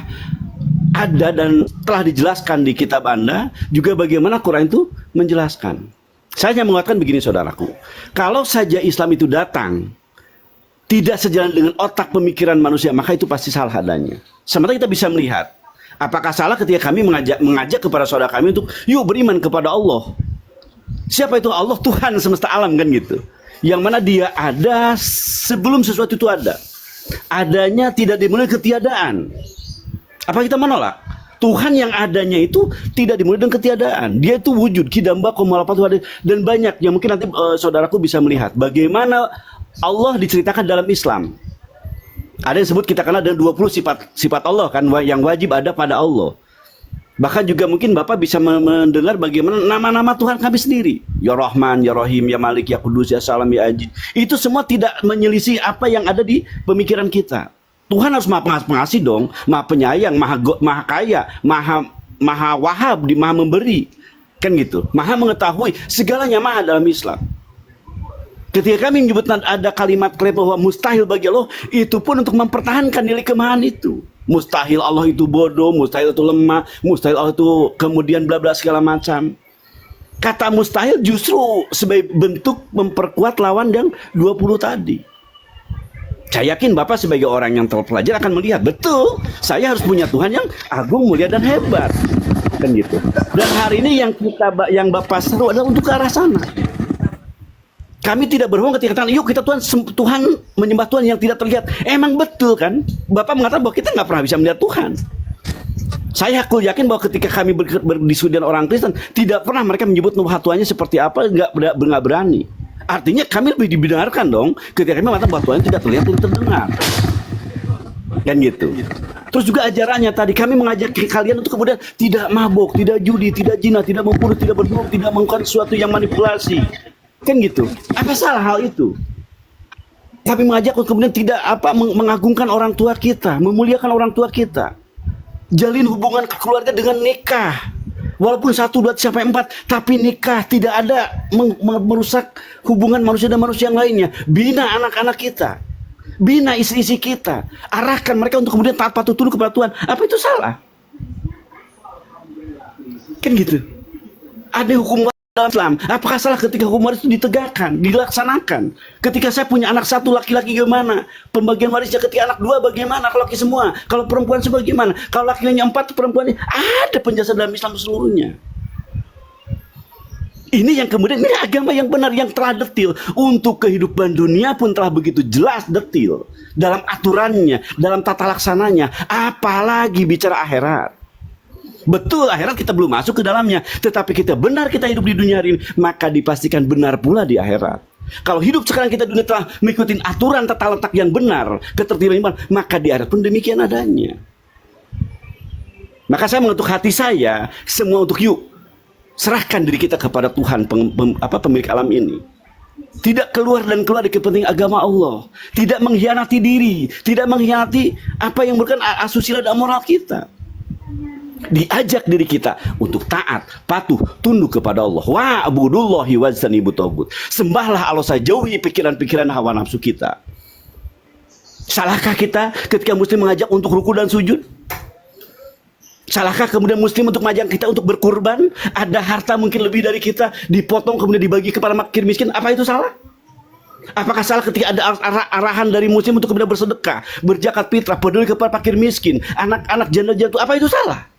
ada dan telah dijelaskan di kitab Anda, juga bagaimana Quran itu menjelaskan. Saya hanya mengatakan begini saudaraku, kalau saja Islam itu datang tidak sejalan dengan otak pemikiran manusia, maka itu pasti salah adanya. Sementara kita bisa melihat, apakah salah ketika kami mengajak kepada saudara kami untuk yuk beriman kepada Allah. Siapa itu Allah? Tuhan semesta alam kan gitu. Yang mana dia ada sebelum sesuatu itu ada. Adanya tidak dimulai ketiadaan. Apa kita menolak? Tuhan yang adanya itu tidak dimulai dengan ketiadaan. Dia itu wujud, kidamba, komalapatu, dan banyak yang mungkin nanti saudaraku bisa melihat bagaimana Allah diceritakan dalam Islam. Ada yang sebut kita kenal dengan 20 sifat Allah kan, yang wajib ada pada Allah. Bahkan juga mungkin Bapak bisa mendengar bagaimana nama-nama Tuhan kami sendiri. Ya Rahman, Ya Rahim, Ya Malik, Ya Kudus, Ya Salam, Ya Aziz. Itu semua tidak menyelisih apa yang ada di pemikiran kita. Tuhan harus maha pengasih dong, maha penyayang, maha kaya, maha wahab, maha memberi. Kan gitu. Maha mengetahui, segalanya maha dalam Islam. Ketika kami menyebut ada kalimat bahwa mustahil bagi Allah, itu pun untuk mempertahankan nilai kemahan itu. Mustahil Allah itu bodoh, mustahil itu lemah, mustahil Allah itu kemudian bla bla segala macam. Kata mustahil justru sebagai bentuk memperkuat lawan yang 20 tadi. Saya yakin Bapak sebagai orang yang terpelajar akan melihat, betul, saya harus punya Tuhan yang agung, mulia, dan hebat. Kan gitu. Dan hari ini yang Bapak seru adalah untuk ke arah sana. Kami tidak berbohong ketika katakan, yuk kita Tuhan menyembah Tuhan yang tidak terlihat. Emang betul kan? Bapak mengatakan bahwa kita nggak pernah bisa melihat Tuhan. Saya yakin bahwa ketika kami berdiskusi dengan orang Kristen, tidak pernah mereka menyebut Tuhannya seperti apa, nggak berani. Artinya kami lebih dibenarkan dong ketika kami mengatakan bahwa Tuhan tidak terlihat dan terdengar. Kan gitu. Terus juga ajarannya tadi kami mengajak kalian untuk kemudian tidak mabuk, tidak judi, tidak zina, tidak membunuh, tidak berbohong, tidak melakukan sesuatu yang manipulasi. Kan gitu. Apa salah hal itu? Tapi mengajak untuk kemudian tidak mengagungkan orang tua kita, memuliakan orang tua kita. Jalin hubungan keluarga dengan nikah. Walaupun 1, 2, sampai 4, tapi nikah tidak ada merusak hubungan manusia dan manusia yang lainnya. Bina anak-anak kita. Bina istri-istri kita. Arahkan mereka untuk kemudian taat patuh tunduk kepada Tuhan. Apa itu salah? Kan gitu. Ada hukum dalam Islam. Apakah salah ketika hukum waris itu ditegakkan, dilaksanakan? Ketika saya punya anak 1 laki-laki gimana? Pembagian warisnya ketika anak 2 bagaimana? Kalau laki semua, kalau perempuan semua gimana? Kalau lakinya 4, perempuannya ada penjelasan dalam Islam seluruhnya. Ini yang kemudian ini agama yang benar, yang telah detil untuk kehidupan dunia pun telah begitu jelas detil dalam aturannya, dalam tata laksananya. Apalagi bicara akhirat. Betul, akhirat kita belum masuk ke dalamnya, tetapi kita benar kita hidup di dunia hari ini, maka dipastikan benar pula di akhirat. Kalau hidup sekarang kita dunia telah mengikuti aturan tata letak yang benar, ketertiban iman, maka di akhirat pun demikian adanya. Maka saya mengetuk hati saya semua untuk yuk serahkan diri kita kepada Tuhan pemilik alam ini. Tidak keluar dari kepentingan agama Allah, tidak mengkhianati diri, tidak mengkhianati apa yang merupakan asusila dan moral kita. Diajak diri kita untuk taat, patuh, tunduk kepada Allah. Wa abudullahi wajtanibu taghut. Sembahlah Allah saja, jauhi pikiran-pikiran hawa nafsu kita. Salahkah kita ketika muslim mengajak untuk ruku dan sujud? Salahkah kemudian muslim untuk mengajak kita untuk berkurban? Ada harta mungkin lebih dari kita, dipotong kemudian dibagi kepada fakir miskin. Apa itu salah? Apakah salah ketika ada arahan dari muslim untuk kemudian bersedekah, berzakat fitrah, peduli kepada fakir miskin, anak-anak janda-janda? Apa itu salah?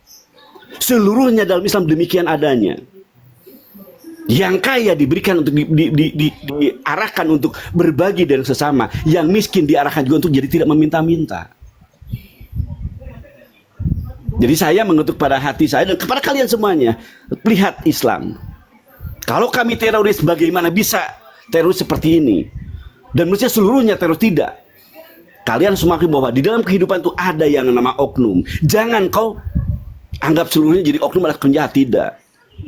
Seluruhnya dalam Islam demikian adanya. Yang kaya diberikan untuk diarahkan untuk berbagi dengan sesama. Yang miskin diarahkan juga untuk jadi tidak meminta-minta. Jadi saya mengetuk pada hati saya dan kepada kalian semuanya, lihat Islam. Kalau kami teroris, bagaimana bisa teroris seperti ini? Dan mestinya seluruhnya teroris tidak. Kalian semakin bahwa di dalam kehidupan itu ada yang nama oknum. Jangan kau anggap seluruhnya jadi oknum adalah penjahat, tidak.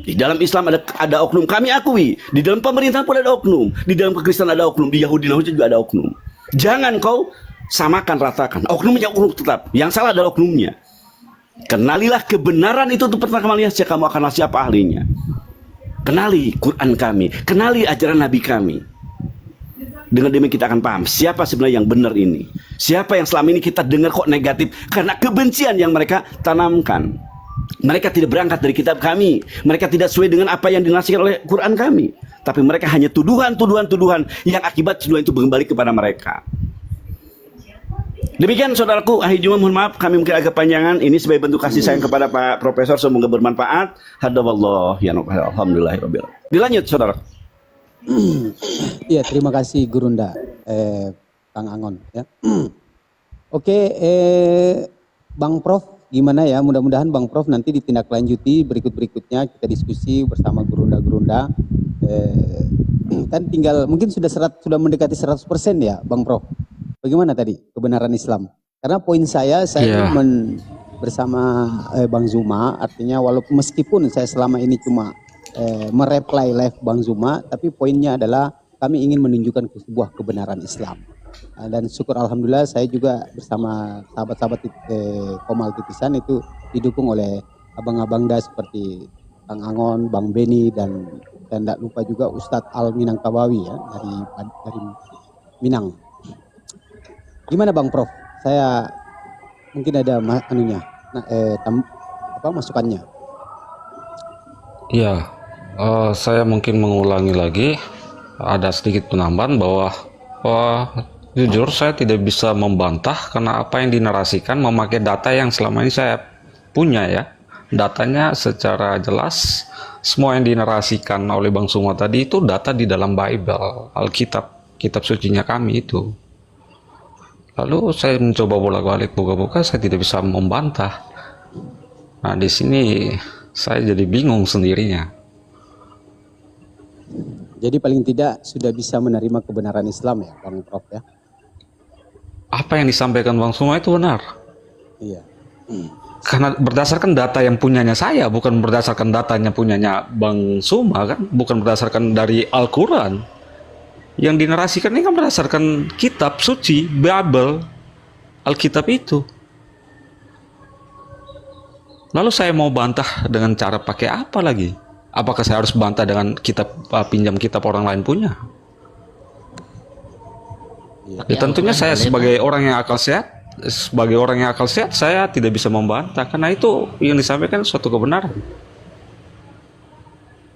Di dalam Islam ada oknum, kami akui. Di dalam pemerintahan pun ada oknum. Di dalam kekristenan ada oknum. Di Yahudi juga ada oknum. Jangan kau Samakan, ratakan. Oknumnya oknum tetap. Yang salah adalah oknumnya. Kenalilah kebenaran itu untuk pertama kalinya, kamu akan siapa ahlinya. Kenali Quran kami, kenali ajaran Nabi kami. Dengan demikian kita akan paham siapa sebenarnya yang benar ini. Siapa yang selama ini kita dengar kok negatif karena kebencian yang mereka tanamkan. Mereka tidak berangkat dari kitab kami. Mereka tidak sesuai dengan apa yang dinasihatkan oleh Quran kami. Tapi mereka hanya tuduhan yang akibat tuduhan itu kembali kepada mereka. Demikian saudaraku, akhir Jumat, mohon maaf kami mungkin agak panjangan. Ini sebagai bentuk kasih sayang kepada Pak Profesor, semoga bermanfaat. Hadawallah ya alhamdulillahirabbil alamin. Dilanjut saudara. Iya, terima kasih Gurunda, Kang Angon ya. Oke, Bang Prof, gimana ya? Mudah-mudahan Bang Prof nanti ditindaklanjuti berikutnya kita diskusi bersama Gurunda. Kan tinggal mungkin sudah mendekati 100% ya, Bang Prof. Bagaimana tadi kebenaran Islam? Karena poin saya bersama Bang Zuma, artinya walaupun meskipun saya selama ini cuma mereply live Bang Zuma, tapi poinnya adalah kami ingin menunjukkan sebuah kebenaran Islam. Dan syukur alhamdulillah saya juga bersama sahabat-sahabat Komal Titisan itu didukung oleh abang-abang seperti Kang Angon, Bang Beni, dan tidak lupa juga Ustadz Al Minangkabawi ya dari Minang. Gimana Bang Prof? Saya mungkin ada masukannya. Ya, saya mungkin mengulangi lagi, ada sedikit penambahan bahwa jujur saya tidak bisa membantah karena apa yang dinarasikan memakai data yang selama ini saya punya ya. Datanya secara jelas, semua yang dinarasikan oleh Bang Suma tadi itu data di dalam Bible, Alkitab, kitab sucinya kami itu. Lalu saya mencoba bolak-balik buka-buka, saya tidak bisa membantah. Nah, di sini saya jadi bingung sendirinya. Jadi paling tidak sudah bisa menerima kebenaran Islam ya, Bang Prof ya? Apa yang disampaikan Bang Suma itu benar. Iya. Karena berdasarkan data yang punyanya saya, bukan berdasarkan datanya punyanya Bang Suma kan, bukan berdasarkan dari Al-Quran. Yang dinarasikan ini kan berdasarkan kitab suci, Bible, Alkitab itu. Lalu saya mau bantah dengan cara pakai apa lagi? Apakah saya harus bantah dengan pinjam kitab orang lain punya? Ya, tentunya saya sebagai orang yang akal sehat, saya tidak bisa membantah karena itu yang disampaikan suatu kebenaran.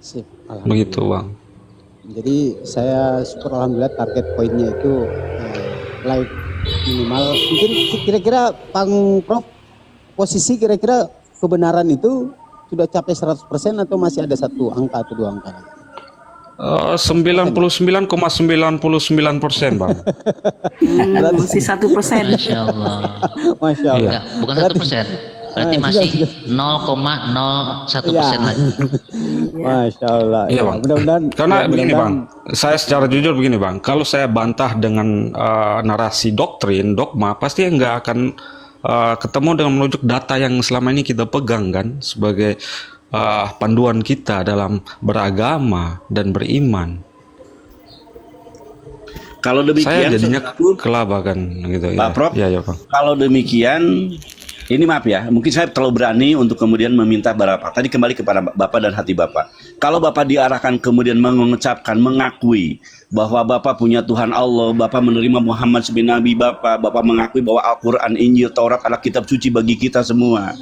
Sip, begitu Bang. Jadi saya syukur alhamdulillah target poinnya itu live minimal. Mungkin kira-kira Bang Prof posisi kira-kira kebenaran itu sudah capai 100% atau masih ada satu angka atau dua angka? 99,99% Bang. Masih 1%. Masya Allah. Masya Allah. Enggak, bukan 1%. Berarti masih 0,01% lagi. Masya Allah. Iya Bang. Mudah-mudahan. Karena begini Bang, saya secara jujur begini Bang, kalau saya bantah dengan narasi doktrin, dogma, pasti nggak akan ketemu dengan menunjuk data yang selama ini kita pegang kan sebagai panduan kita dalam beragama dan beriman. Kalau demikian, saya jadinya kelabakan gitu. Pak Prof. Ya, Bang. Kalau demikian, ini maaf ya, mungkin saya terlalu berani untuk kemudian meminta Bapak. Tadi kembali kepada Bapak dan hati Bapak. Kalau Bapak diarahkan kemudian mengucapkan, mengakui bahwa Bapak punya Tuhan Allah, Bapak menerima Muhammad sebagai Nabi Bapak mengakui bahwa Al-Quran, Injil, Taurat adalah kitab suci bagi kita semua.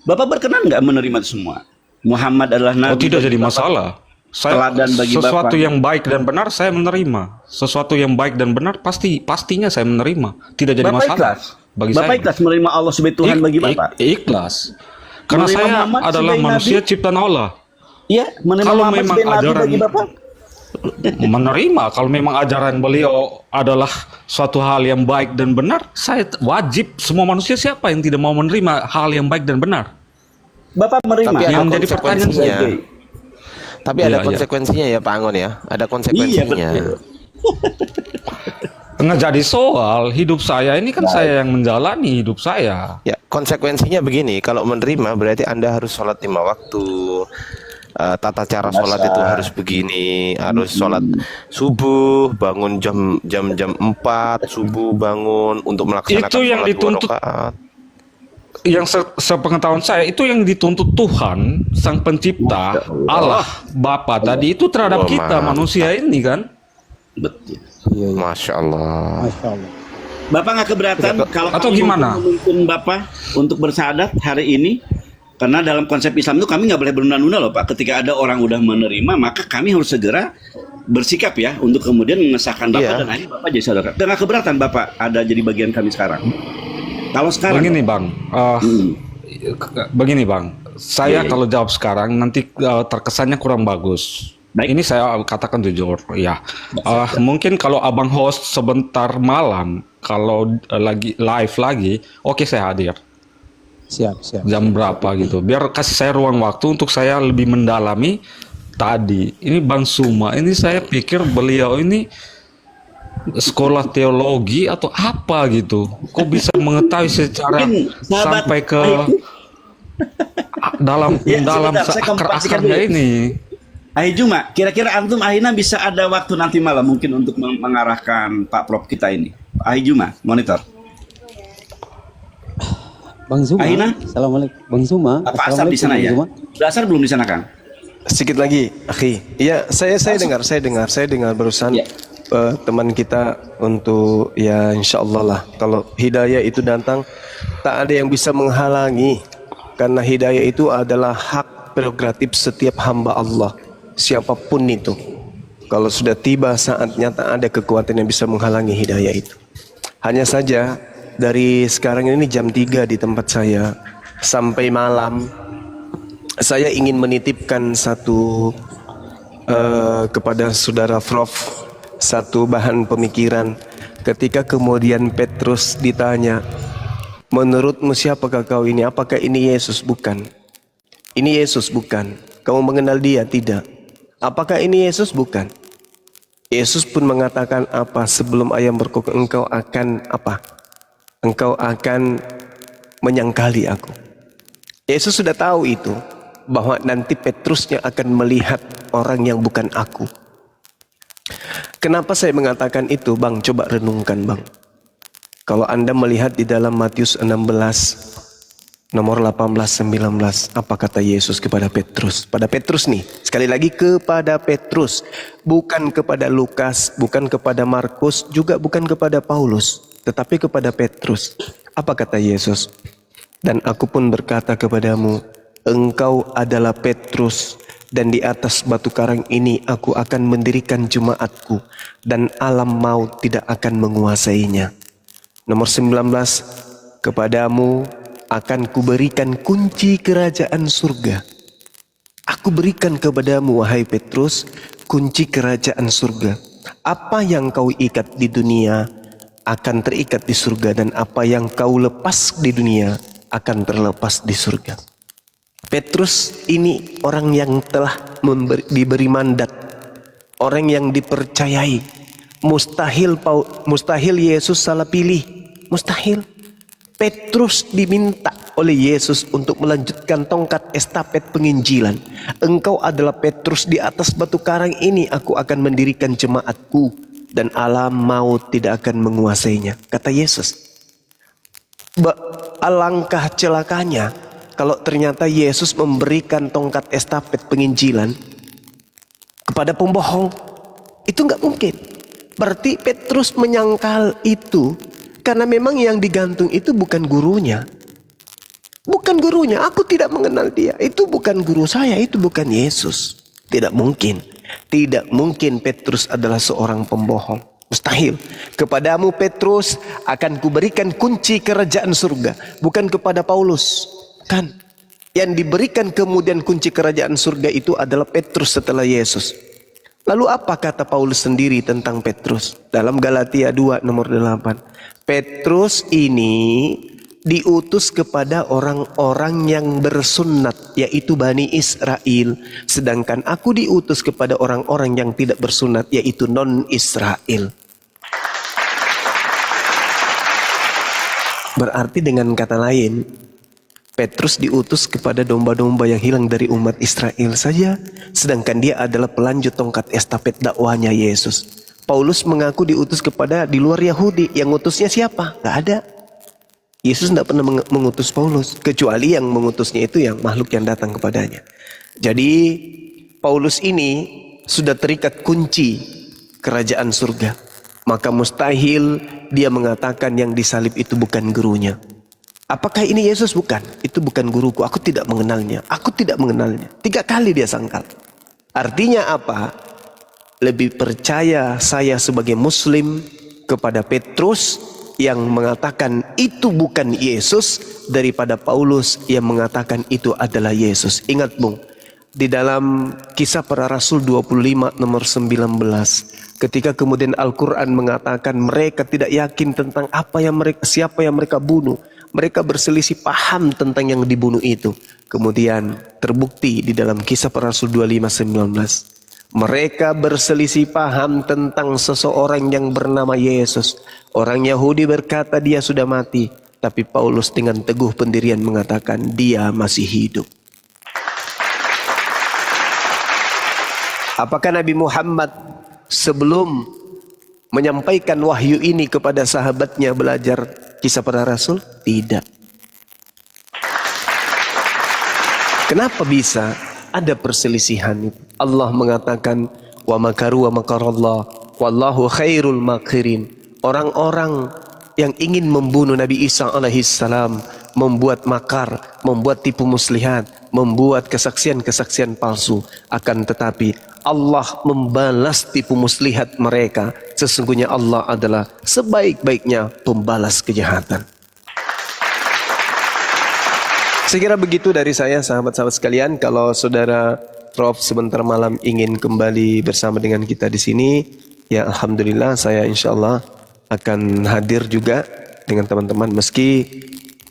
Bapak berkenan nggak menerima itu semua? Muhammad adalah Nabi. Oh, tidak jadi masalah. Teladan bagi sesuatu Bapak. yang baik dan benar saya menerima. Sesuatu yang baik dan benar pastinya saya menerima. Tidak jadi Bapak masalah. ikhlas. Bagi Bapak saya. ikhlas menerima Allah sebagai Tuhan bagi Bapak. Ikhlas. Karena Menerima saya Muhammad adalah sebagai manusia Nabi? ciptaan Allah. Iya, menerima Kalau Muhammad memang sebagai Nabi ajaran- bagi Bapak. Menerima kalau memang ajaran beliau adalah suatu hal yang baik dan benar, saya wajib. Semua manusia siapa yang tidak mau menerima hal yang baik dan benar? Bapak menerima. Tapi ada Yang jadi pertanyaan konsekuensinya. Tapi ada Iya, konsekuensinya ya Pak Angon ya. Ada Iya, konsekuensinya. betul. Nggak jadi soal hidup saya ini kan saya yang menjalani hidup saya. Ya, konsekuensinya begini, kalau menerima berarti Anda harus sholat 5 waktu, tata cara sholat itu harus begini, harus sholat subuh, bangun jam 4 subuh, bangun untuk melaksanakan Itu yang sholat 2 dituntut, rakaat. yang sepengetahuan saya itu yang dituntut Tuhan Sang Pencipta Allah Bapa tadi itu terhadap Wah, kita mantap. manusia ini kan. Betul. Iya, iya. Masya Allah. Masya Allah. Bapak nggak keberatan kalau Atau kami gimana? memimpin Bapak untuk bersyahadat hari ini? Karena dalam konsep Islam itu kami nggak boleh menunda-nunda loh Pak. Ketika ada orang udah menerima, maka kami harus segera bersikap ya untuk kemudian mengesahkan Bapak Iya. dan akhirnya Bapak jadi saudara. Dan nggak keberatan Bapak ada jadi bagian kami sekarang. Kalau sekarang, Begini Bang, begini Bang, saya Iya. kalau jawab sekarang nanti terkesannya kurang bagus. Baik. Ini saya katakan jujur, ya. Mungkin kalau abang host sebentar malam, kalau lagi live lagi, oke saya hadir. Siap, siap. Jam berapa gitu? Biar kasih saya ruang waktu untuk saya lebih mendalami tadi. Ini Bang Suma, ini saya pikir beliau ini sekolah teologi atau apa gitu. Kok bisa mengetahui secara Mungkin sahabat sampai ke Aiku. dalam Ya, dalam sebentar, saya komparasikan akar-akarnya dulu. ini. Ahi Juma, kira-kira antum Ahina bisa ada waktu nanti malam mungkin untuk mengarahkan Pak Prof kita ini. Ahi Juma, monitor. Bang Zuma. Ahina? Assalamualaikum. Bang Zuma. Pak Asar di sana Assalamualaikum, ya? Bang Zuma. Sudah asar belum di sana Kang? Sedikit lagi, akhi. Iya, saya dengar barusan Ya. teman kita untuk ya insya Allah lah. Kalau hidayah itu datang, tak ada yang bisa menghalangi. Karena hidayah itu adalah hak prerogatif setiap hamba Allah, siapapun itu. Kalau sudah tiba saatnya, tak ada kekuatan yang bisa menghalangi hidayah itu. Hanya saja dari sekarang ini jam 3 di tempat saya sampai malam, saya ingin menitipkan satu kepada saudara Prof, satu bahan pemikiran. Ketika kemudian Petrus ditanya, menurutmu siapakah kau ini? Apakah ini Yesus? Bukan. Ini Yesus bukan. Kamu mengenal dia? Tidak. Apakah ini Yesus? Bukan. Yesus pun mengatakan apa? Sebelum ayam berkokok engkau akan apa? Engkau akan menyangkali aku. Yesus sudah tahu itu, bahwa nanti Petrusnya akan melihat orang yang bukan aku. Kenapa saya mengatakan itu, Bang? Coba renungkan, Bang. Kalau Anda melihat di dalam Matius 16 nomor 18-19, apa kata Yesus kepada Petrus? Pada Petrus nih, sekali lagi kepada Petrus, bukan kepada Lukas, bukan kepada Markus, juga bukan kepada Paulus, tetapi kepada Petrus. Apa kata Yesus? Dan aku pun berkata kepadamu, engkau adalah Petrus, dan di atas batu karang ini aku akan mendirikan jemaatku, dan alam maut tidak akan menguasainya. Nomor 19, kepadamu akan kuberikan kunci kerajaan surga. Aku berikan kepadamu, wahai Petrus, kunci kerajaan surga. Apa yang kau ikat di dunia akan terikat di surga, dan apa yang kau lepas di dunia akan terlepas di surga. Petrus ini orang yang telah diberi mandat, orang yang dipercayai. Mustahil Yesus salah pilih, mustahil. Petrus diminta oleh Yesus untuk melanjutkan tongkat estafet penginjilan. Engkau adalah Petrus, di atas batu karang ini aku akan mendirikan jemaatku, dan alam maut tidak akan menguasainya, kata Yesus. Alangkah celakanya kalau ternyata Yesus memberikan tongkat estafet penginjilan kepada pembohong. Itu nggak mungkin. Berarti Petrus menyangkal itu karena memang yang digantung itu bukan gurunya. Bukan gurunya, aku tidak mengenal dia. Itu bukan guru saya, itu bukan Yesus. Tidak mungkin. Tidak mungkin Petrus adalah seorang pembohong. Mustahil. Kepadamu Petrus akan kuberikan kunci kerajaan surga. Bukan kepada Paulus. Kan? Yang diberikan kemudian kunci kerajaan surga itu adalah Petrus setelah Yesus. Lalu apa kata Paulus sendiri tentang Petrus? Dalam Galatia 2 nomor 8. Petrus ini diutus kepada orang-orang yang bersunat, yaitu Bani Israel. Sedangkan aku diutus kepada orang-orang yang tidak bersunat, yaitu non-Israel. Berarti dengan kata lain, Petrus diutus kepada domba-domba yang hilang dari umat Israel saja, sedangkan dia adalah pelanjut tongkat estafet dakwahnya Yesus. Paulus mengaku diutus kepada di luar Yahudi, yang ngutusnya siapa? Gak ada. Yesus tidak pernah mengutus Paulus, kecuali yang mengutusnya itu yang makhluk yang datang kepadanya. Jadi Paulus ini sudah terikat kunci kerajaan surga. Maka mustahil dia mengatakan yang disalib itu bukan gurunya. Apakah ini Yesus? Bukan. Itu bukan guruku. Aku tidak mengenalnya. Aku tidak mengenalnya. 3 kali dia sangkal. Artinya apa? Lebih percaya saya sebagai muslim kepada Petrus yang mengatakan itu bukan Yesus daripada Paulus yang mengatakan itu adalah Yesus. Ingat Bung, di dalam Kisah Para Rasul 25 nomor 19, ketika kemudian Al-Quran mengatakan mereka tidak yakin tentang siapa yang mereka bunuh. Mereka berselisih paham tentang yang dibunuh itu. Kemudian terbukti di dalam Kisah Para Rasul 25:19. Mereka berselisih paham tentang seseorang yang bernama Yesus. Orang Yahudi berkata dia sudah mati. Tapi Paulus dengan teguh pendirian mengatakan dia masih hidup. Apakah Nabi Muhammad sebelum menyampaikan wahyu ini kepada sahabatnya belajar Kisah Para Rasul? Tidak. Kenapa bisa ada perselisihan itu? Allah mengatakan wa makaru wa makarallah wallahu khairul makirin. Orang-orang yang ingin membunuh Nabi Isa alaihissalam membuat makar, membuat tipu muslihat, membuat kesaksian-kesaksian palsu. Akan tetapi Allah membalas tipu muslihat mereka. Sesungguhnya Allah adalah sebaik-baiknya pembalas kejahatan. Saya kira begitu dari saya, sahabat-sahabat sekalian. Kalau saudara Prof sebentar malam ingin kembali bersama dengan kita di sini, ya alhamdulillah saya insya Allah akan hadir juga dengan teman-teman. Meski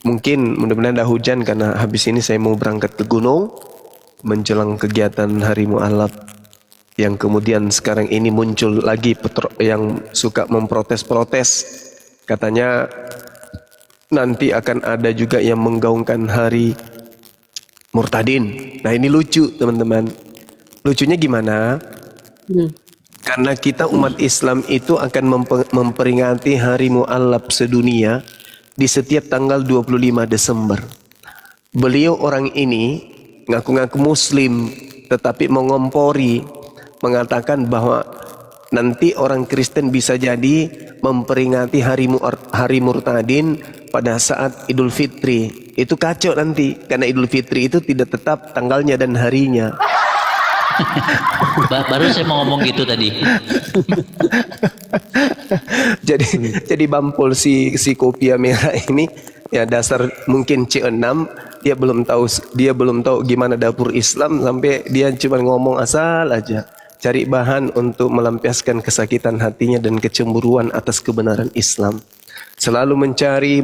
mungkin mudah-mudahan dah hujan karena habis ini saya mau berangkat ke gunung menjelang kegiatan Hari Mu'alaf. Yang kemudian sekarang ini muncul lagi yang suka memprotes-protes. Katanya nanti akan ada juga yang menggaungkan hari Murtadin. Nah ini lucu teman-teman. Lucunya gimana? Karena kita umat Islam itu akan memperingati hari Mu'alaf sedunia di setiap tanggal 25 Desember. Beliau orang ini ngaku-ngaku muslim tetapi mengompori, mengatakan bahwa nanti orang Kristen bisa jadi memperingati hari Murtadin pada saat Idul Fitri. Itu kacau nanti karena Idul Fitri itu tidak tetap tanggalnya dan harinya. Baru saya mau ngomong gitu tadi. jadi Bampol si Kopia Merah ini ya dasar mungkin C6, dia belum tahu gimana dapur Islam sampai dia cuma ngomong asal aja. Cari bahan untuk melampiaskan kesakitan hatinya dan kecemburuan atas kebenaran Islam. Selalu mencari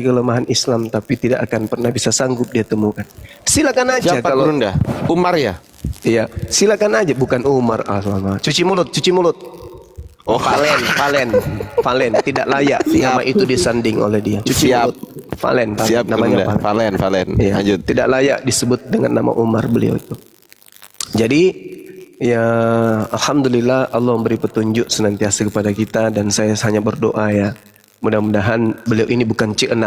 kelemahan Islam, tapi tidak akan pernah bisa sanggup dia temukan. Silakan aja. Siapa kalau Gurunda? Umar ya? Iya, silakan aja. Bukan Umar. Cuci mulut. Oh, Valen. Tidak layak nama itu disanding oleh dia. Cuci mulut. Valen. Siap, namanya Valen. Iya, Lanjut. tidak layak disebut dengan nama Umar beliau itu. Jadi ya alhamdulillah Allah memberi petunjuk senantiasa kepada kita dan saya hanya berdoa ya. Mudah-mudahan beliau ini bukan C6.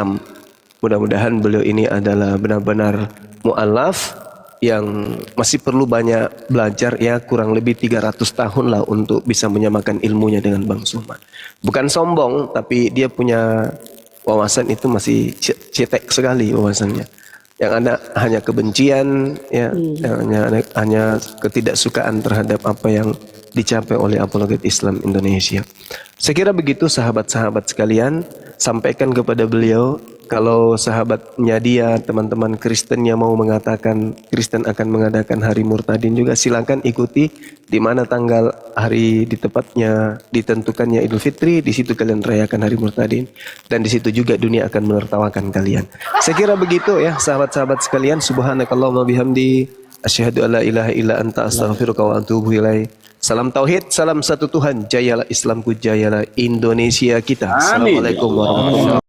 Mudah-mudahan beliau ini adalah benar-benar mu'alaf yang masih perlu banyak belajar ya, kurang lebih 300 tahun lah untuk bisa menyamakan ilmunya dengan Bang Suma. Bukan sombong, tapi dia punya wawasan itu masih cetek sekali wawasannya. Yang ada hanya kebencian ya, hanya ketidaksukaan terhadap apa yang dicapai oleh apologet Islam Indonesia. Saya kira begitu sahabat-sahabat sekalian, sampaikan kepada beliau kalau sahabatnya dia, teman-teman Kristen yang mau mengatakan Kristen akan mengadakan hari Murtadin juga silakan ikuti di mana tanggal hari di tepatnya ditentukannya Idul Fitri, di situ kalian rayakan hari Murtadin dan di situ juga dunia akan menertawakan kalian. Saya kira begitu ya sahabat-sahabat sekalian. Subhanakallahumma bihamdi asyhadu alla ilaha illa anta astaghfiruka wa atubu ilaik. Salam tauhid, salam satu Tuhan, jayalah Islamku, jayalah Indonesia kita. Assalamualaikum warahmatullahi wabarakatuh.